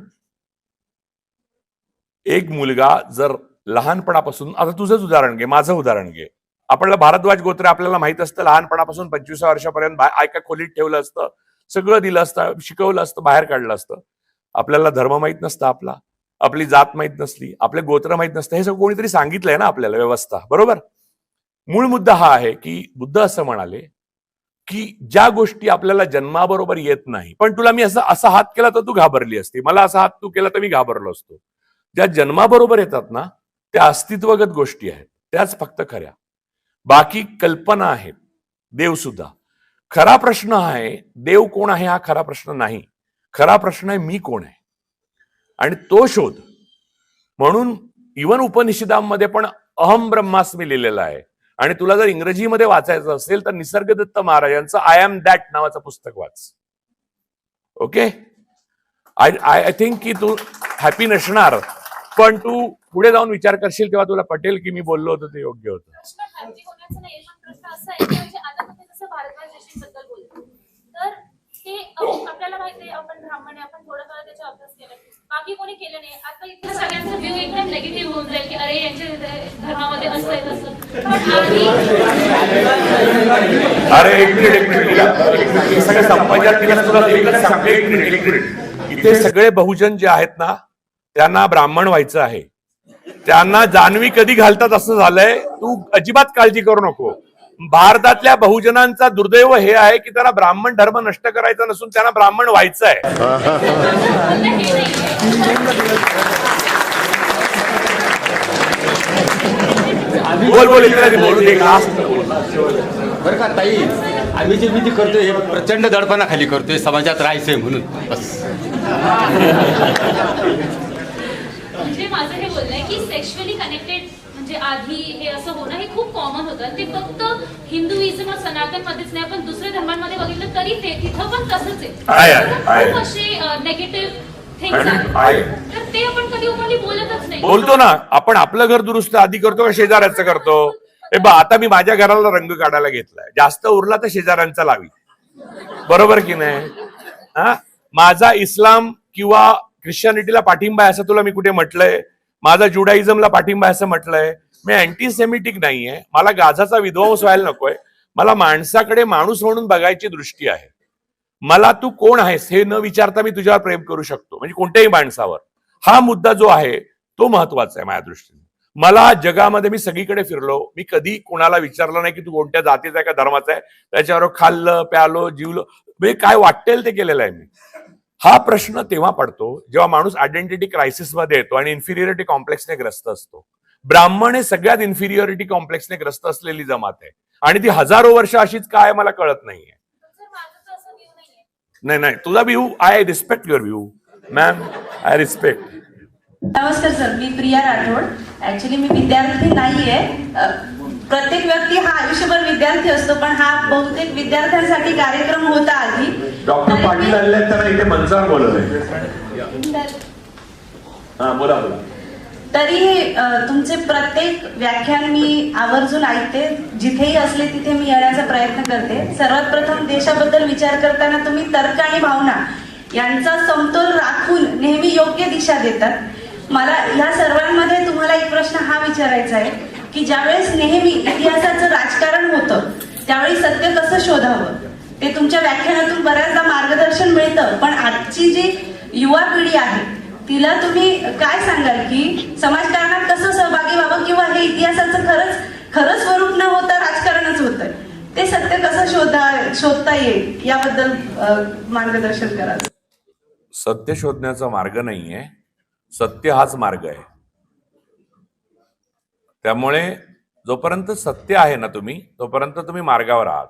एक मुलगा जर लहानपणापासून, आता तुझंच उदाहरण घे, माझं उदाहरण घे. आपल्याला भारद्वाज गोत्र आपल्याला माहित असतं, लहानपणापासून 25 वर्षापर्यंत एका खोलीत ठेवलं असतं, सगळं दिलं असतं, शिकवलं असतं, बाहेर काढलं असतं. आपल्याला धर्म माहित नसतं आपला, आपली जात माहित नसली, आपले गोत्र माहित नसतं. हे सगळं कोणीतरी सांगितलंय ना आपल्याला, व्यवस्था. बरोबर. मूळ मुद्दा हा आहे की बुद्ध असं म्हणाले की ज्या गोष्टी आपल्याला जन्माबरोबर येत नाही, पण तुला मी असा हात केला तर तू घाबरली असती, मला असा हात तू केला तर मी घाबरलो असतो. ज्या जन्माबरोबर येतात ना त्या अस्तित्वगत गोष्टी आहेत, त्याच फक्त खऱ्या. बाकी कल्पना आहेत. देव सुद्धा. खरा प्रश्न आहे देव कोण आहे हा खरा प्रश्न नाही. खरा प्रश्न आहे मी कोण आहे, आणि तो शोध. म्हणून इवन उपनिषदांमध्ये पण अहम ब्रह्मास्मी लिहिलेलं आहे. आणि तुला जर इंग्रजीमध्ये वाचायचं असेल तर निसर्गदत्त महाराजांचं आय एम दॅट नावाचं पुस्तक वाच. ओके. आय थिंक की तू हॅपी नसणार पण तू पुढे जाऊन विचार करशील तेव्हा तुला पटेल की मी बोललो होतो ते योग्य होतं. प्रश्न खाजगी होण्याचा नाही, पण प्रश्न असा आहे की म्हणजे आता तुम्ही जसं भारद्वाज देशींबद्दल बोलतो, तर ते आपल्याला माहिती आहे, आपण ब्राह्मण आहे, आपण थोडंफार त्याचा अभ्यास केला, बाकी कोणी केलं नाही. आता इथे सगळ्यांचा व्ह्यू एकदम निगेटिव्ह होऊन जाईल की अरे यांच्या धर्मामध्ये असं आहे तसं. पण अरे एक मिनिट सगळं संपादन केलं तुला एकच सांगते, एक मिनिट. इथे सगळे बहुजन जे आहेत ना त्यांना ब्राह्मण व्हायचं आहे, त्यांना जानवी कधी घालतात असं झालंय. तू अजिबात काळजी करू नको. भारतातल्या बहुजनांचा दुर्दैव हे आहे की त्यांना ब्राह्मण धर्म नष्ट करायचा नसून त्यांना ब्राह्मण व्हायचं आहे. बोल बोल बरं का ताई, आम्ही जे विधी करतोय हे प्रचंड दडपणाखाली करतोय, समाजात राहायचंय म्हणून बस. म्हणजे माझं हे बोलणं आहे की सेक्शुअली कनेक्टेड म्हणजे आधी हे असं होणं हे खूप कॉमन होतं. ते फक्त हिंदुइझम और सनातन मध्येच नाही, आपण दुसऱ्या धर्मांमध्ये बघितलं तरी ते तिथं पण तसंच आहे. खूप असे निगेटिव्ह थिंग्स आहेत, तर ते आपण कधी ओपनली बोलतच नाही. बोलतो ना आपण, आपलं घर दुरुस्त आधी करतो का शेजाऱ्याचं करतो? हे बा आता मी माझ्या घराला रंग काढायला घेतलाय, जास्त उरला तर शेजाऱ्यांचा लावी, बरोबर की नाही? हा, माझा इस्लाम किंवा ख्रिश्चनिटीला पाठिंबा आहे असं तुला मी कुठे म्हटलंय? माझा जुडाइझमला पाठिंबा आहे असं म्हटलंय? मी अँटीसेमिटिक नाहीये. मला गाझाचा विध्वंस व्हायला नकोय. मला माणसाकडे माणूस म्हणून बघायची दृष्टी आहे. मला तू कोण आहेस हे न विचारता मी तुझ्यावर प्रेम करू शकतो, म्हणजे कोणत्याही माणसावर. हा मुद्दा जो आहे तो महत्वाचा आहे माझ्या दृष्टीने. मला जगामध्ये मी सगळीकडे फिरलो, मी कधी कोणाला विचारलं नाही की तू कोणत्या जातीचा आहे का धर्माचा आहे. त्याच्यावर खाल्लं प्यालो जीवलो, म्हणजे काय वाटेल ते केलेलं आहे मी. हा प्रश्न तेव्हा पडतो जेव्हा माणूस आयडेंटिटी क्रायसिस मध्ये येतो आणि इन्फिरियरिटी कॉम्प्लेक्सने ग्रस्त असतो. ब्राह्मण हे सगळ्यात इन्फिरियरिटी कॉम्प्लेक्सने ग्रस्त असलेली जमात आहे आणि ती हजारो वर्ष अशीच काय मला कळत नाहीये. नाही नाही, तुझा view I respect your view ma'am, I respect. नमस्कार सर, मी प्रिया राठोड. ऍक्च्युली मी विद्यार्थी नाहीये. प्रत्येक व्यक्ती हा आयुष्यभर विद्यार्थी असतो, पण हा बहुतेक विद्यार्थ्यांसाठी कार्यक्रम होता आधी. डॉक्टर पाटील आले त्यांना इथे मंचावर बोलवलंय. हा बोला बोला. तरी तुमचे प्रत्येक व्याख्यान मी आवर्जून ऐकते, जिथेही असले तिथे मी येण्याचा प्रयत्न करते. सर्वात प्रथम देशाबद्दल विचार करताना तुम्ही तर्क आणि भावना यांचा समतोल राखून नेहमी योग्य दिशा देतात. मला या सर्वांमध्ये तुम्हाला एक प्रश्न हा विचारायचा आहे की ज्यावेळेस नेहमी इतिहासाचं राजकारण होतं त्यावेळी सत्य कसं शोधावं ते तुमच्या व्याख्यानातून बऱ्याचदा मार्गदर्शन मिळतं, पण आजची जी युवा पिढी आहे तिला तुम्ही काय सांगाल की समाजकारणात कसं सहभागी व्हावं, किंवा हे इतिहासाचं खरंच स्वरूप न होता राजकारणच होतंय, ते सत्य कसं शोधता येईल याबद्दल मार्गदर्शन करा. सत्य शोधण्याचा मार्ग नाहीये, सत्य हाच मार्ग आहे. त्यामुळे जोपर्यंत सत्य आहे ना तोपर्यंत तुम्ही मार्गावर आहात.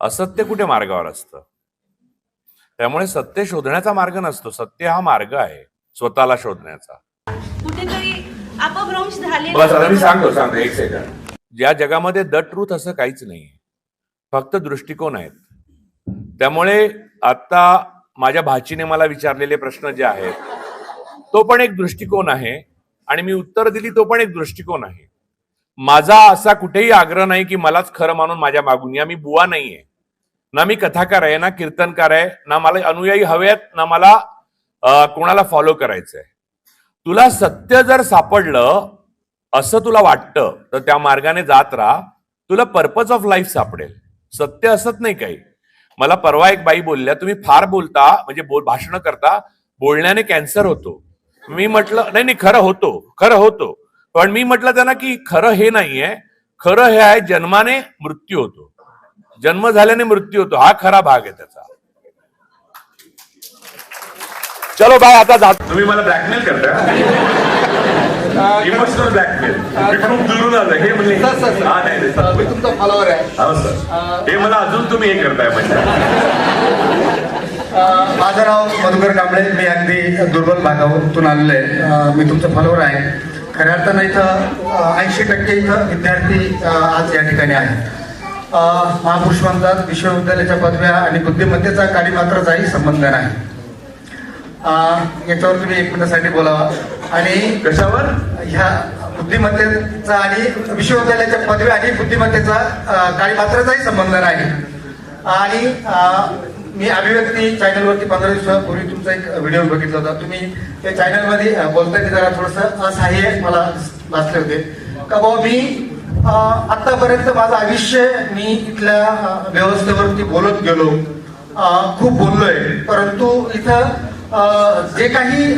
असत्य कुठे मार्गावर असतं? त्यामुळे सत्य शोधण्याचा मार्ग नसतो, सत्य हा मार्ग आहे स्वतःला शोधण्याचा. कुठेतरी अपभ्रंश झाले. मी सांगतो एक सेकंड. ज्या जगामध्ये द ट्रूथ असं काहीच नाही, फक्त दृष्टिकोन आहेत. त्यामुळे आता माझ्या भाचीने मला विचारलेले प्रश्न जे आहेत तो पण एक दृष्टिकोन आहे आणि मी उत्तर दिली तो पण एक दृष्टिकोन आहे. माझा असा कुठेही आग्रह नाही की मलाच खरं मानून माझ्या मागून या. मी बुवा नाहीये, ना मी कथाकार आहे, ना कीर्तनकार आहे, ना मला अनुयायी हवेत, ना मला कोणाला फॉलो करायचंय. तुला सत्य जर सापडलं असं तुला वाटतं तर त्या मार्गाने जात राहा, तुला पर्पज ऑफ लाईफ सापडेल. सत्य असत नाही काही. मला परवा एक बाई बोलल्या, तुम्ही फार बोलता म्हणजे भाषण करता, बोलण्याने कॅन्सर होतो. मी म्हटलं नाही खरं होतो, पण मी म्हटलं त्यांना की खरं हे नाहीये, खरं हे आहे जन्माने मृत्यू होतो, जन्म झाल्याने मृत्यू होतो, हा खरा भाग आहे त्याचा. चलो बाय, आता जातो. तुम्ही मला ब्लॅकमेल करताय, इमोशनल ब्लॅकमेल. खूप दुरून आलं हे म्हणजे मी तुमचा फॉलोअर आहे. हो सर, हे मला अजून तुम्ही हे करताय म्हणजे. माझं नाव मधुकर कांबळे, मी अगदी दुर्बल भागातून आलेलो आहे. मी तुमचं फॉलोअर आहे. खऱ्या अर्थानं इथं 80% इथं विद्यार्थी आज या ठिकाणी आहेत. महापुरुष म्हणतात विश्वविद्यालयाच्या पदव्या आणि बुद्धिमत्तेचा काही मात्र काही संबंध नाही. याच्यावर तुम्ही 1 मिनिटासाठी बोलावा. आणि कशावर? ह्या बुद्धिमत्तेचा आणि विश्वविद्यालयाच्या पदवी आणि बुद्धिमत्तेचा काही मात्राचाही संबंध नाही. आणि मी अभिव्यक्ती चॅनलवरती 15 दिवसापूर्वी तुमचा एक व्हिडिओ बघितला होता. तुम्ही त्या चॅनलमध्ये बोलताना जरा थोडंसं असहाय्य मला वाचले होते का बाबा मी आतापर्यंत माझं आयुष्य मी इथल्या व्यवस्थेवरती बोलत गेलो, खूप बोललोय, परंतु इथं जे काही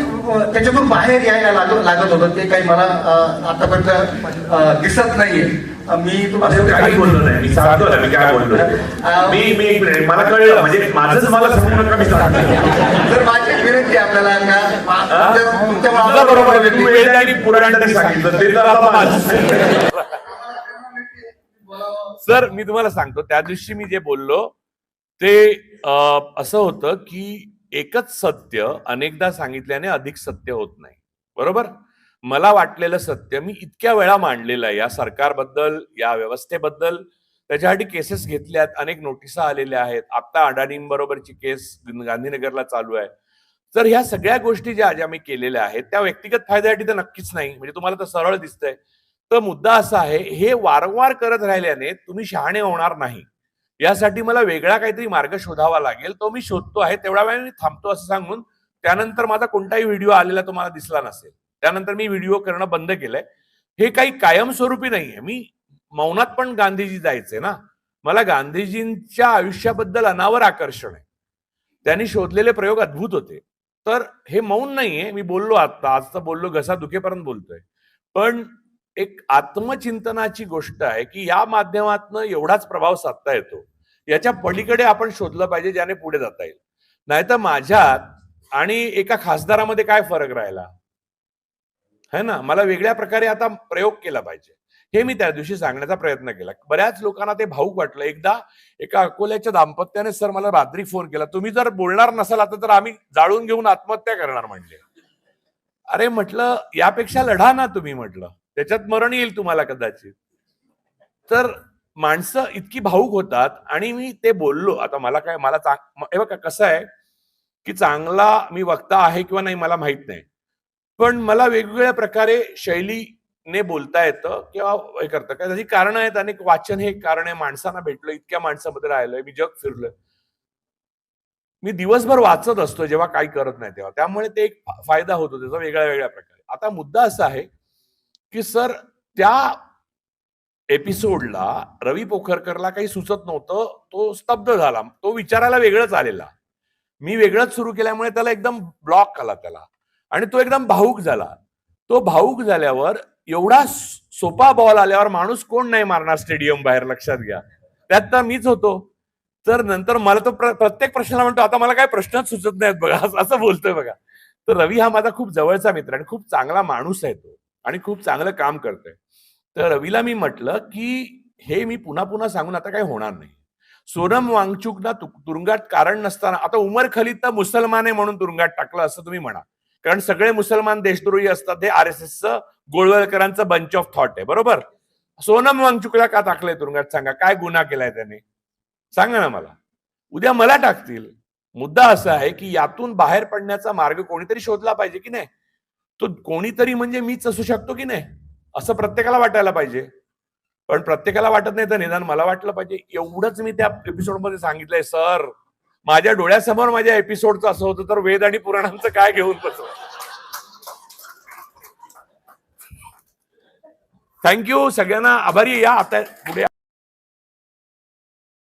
त्याच्यातून बाहेर यायला लागत होतं ते काही मला आतापर्यंत दिसत नाहीये. मी तुम्हाला काही बोललो नाही, मी सांगतो ना मी काय बोललो. मी मला कळलं, म्हणजे माझंच मला सांगू नका, मी सांगतो. तर माझी एक विनंती आहे आपल्याला तुझं बरोबर आहे, तू वेद आणि पुराणांनी सांगितलं ते तर आता माझं. सर मी तुम्हाला सांगतो, त्या दिवशी मी जे बोललो ते असं होतं की एकच सत्य अनेकदा सांगितल्याने अधिक सत्य होत नाही, बरोबर. मला वाटलेलं सत्य मी इतक्या वेळा मांडलेलं आहे या सरकारबद्दल, या व्यवस्थेबद्दल. त्याच्यासाठी केसेस घेतल्यात, अनेक नोटिसा आलेल्या आहेत. आता अडाणींबरोबरची केस गांधीनगरला चालू आहे. तर ह्या सगळ्या गोष्टी ज्या मी केलेल्या आहेत त्या व्यक्तिगत फायद्यासाठी तर नक्कीच नाही, म्हणजे तुम्हाला तर सरळ दिसतंय. तर मुद्दा असा आहे, हे वारंवार करत राहिल्याने तुम्ही शहाणे होणार नाही. यासाठी मला वेगळा काहीतरी मार्ग शोधावा लागेल, तो मी शोधतो आहे. तेवढ्या वेळा मी थांबतो असं सांगून त्यानंतर माझा कोणताही व्हिडिओ आलेला तुम्हाला दिसला नसेल. त्यानंतर मी व्हिडिओ करणं बंद केलंय. हे काही कायमस्वरूपी नाहीये. मी मौनात पण गांधीजी जायचे ना. मला गांधीजींच्या आयुष्याबद्दल अनावर आकर्षण आहे. त्यांनी शोधलेले प्रयोग अद्भुत होते. तर हे मौन नाहीये. मी बोललो आता, आज तर बोललो, घसा दुखेपर्यंत बोलतोय. पण एक आत्मचिंतनाची गोष्ट आहे की या माध्यमातून एवढाच प्रभाव साधता येतो. याच्या पलीकडे आपण शोधलं पाहिजे ज्याने पुढे जाता येईल. नाहीतर माझ्यात आणि एका खासदारामध्ये काय फरक राहिला है ना. मला वेगळ्या प्रकारे आता प्रयोग केला पाहिजे, हे मी त्या दिवशी सांगण्याचा प्रयत्न केला. बऱ्याच लोकांना ते भाऊक वाटलं. एकदा एका अकोल्याच्या दाम्पत्याने सर मला रात्री फोन केला, तुम्ही जर बोलणार नसाल आता तर आम्ही जाळून घेऊन आत्महत्या करणार म्हणले. अरे म्हटलं यापेक्षा लढा ना तुम्ही, म्हटलं त्याच्यात मरण येईल तुम्हाला कदाचित. तर माणसं इतकी भाऊक होतात आणि मी ते बोललो. आता मला काय, मला हे बघा कसं आहे की चांगला मी वक्ता आहे किंवा नाही मला माहित नाही, पण मला वेगवेगळ्या प्रकारे शैलीने बोलता येतं किंवा हे करतं. काय त्याची कारणं आहेत अनेक. वाचन हे कारण आहे. माणसांना भेटलो, इतक्या माणसामध्ये राहिलोय, मी जग फिरलोय. मी दिवसभर वाचत असतो जेव्हा काही करत नाही तेव्हा, त्यामुळे ते एक फायदा होतो त्याचा वेगळ्या वेगळ्या प्रकारे. आता मुद्दा असा आहे की सर त्या एपिसोडला रवी पोखरकरला काही सुचत नव्हतं, तो स्तब्ध झाला. तो विचारायला वेगळंच आलेला, मी वेगळंच सुरू केल्यामुळे त्याला एकदम ब्लॉक आला त्याला आणि तो एकदम भाऊक झाला. तो भाऊक झाल्यावर एवढा सोपा बॉल आल्यावर माणूस कोण नाही मारणार स्टेडियम बाहेर, लक्षात घ्या. त्यात तर मीच होतो. तर नंतर मला तो प्रत्येक प्रश्नाला म्हणतो आता मला काय प्रश्नच सुचत नाहीत बघा, असं बोलतोय बघा. तर रवी हा माझा खूप जवळचा मित्र आणि खूप चांगला माणूस आहे तो आणि खूप चांगलं काम करतोय. तर रवीला मी म्हटलं की हे मी पुन्हा पुन्हा सांगून आता काही होणार नाही. सोनम वांगचुकना तुरुंगात कारण नसताना, आता उमर खलीद तर मुसलमान आहे म्हणून तुरुंगात टाकलं असं तुम्ही म्हणा, कारण सगळे मुसलमान देशद्रोही असतात, हे RSSचं गोळवलकरांचं बंच ऑफ थॉट आहे, बरोबर. सोनम वांगचुकला का टाकलंय तुरुंगात, सांगा काय गुन्हा केलाय त्याने, सांगा ना मला. उद्या मला टाकतील. मुद्दा असा आहे की यातून बाहेर पडण्याचा मार्ग कोणीतरी शोधला पाहिजे की नाही. तो कोणीतरी म्हणजे मीच असू शकतो की नाही, असं प्रत्येकाला वाटायला पाहिजे. पण प्रत्येकाला वाटत नाही तर निदान मला वाटलं पाहिजे. एवढंच मी त्या एपिसोडमध्ये सांगितलंय. सर माझ्या डोळ्यासमोर माझ्या एपिसोडचं असं होतं तर वेद आणि पुराणांचं काय घेऊन बसव. थँक्यू सगळ्यांना, आभारी. या आता पुढे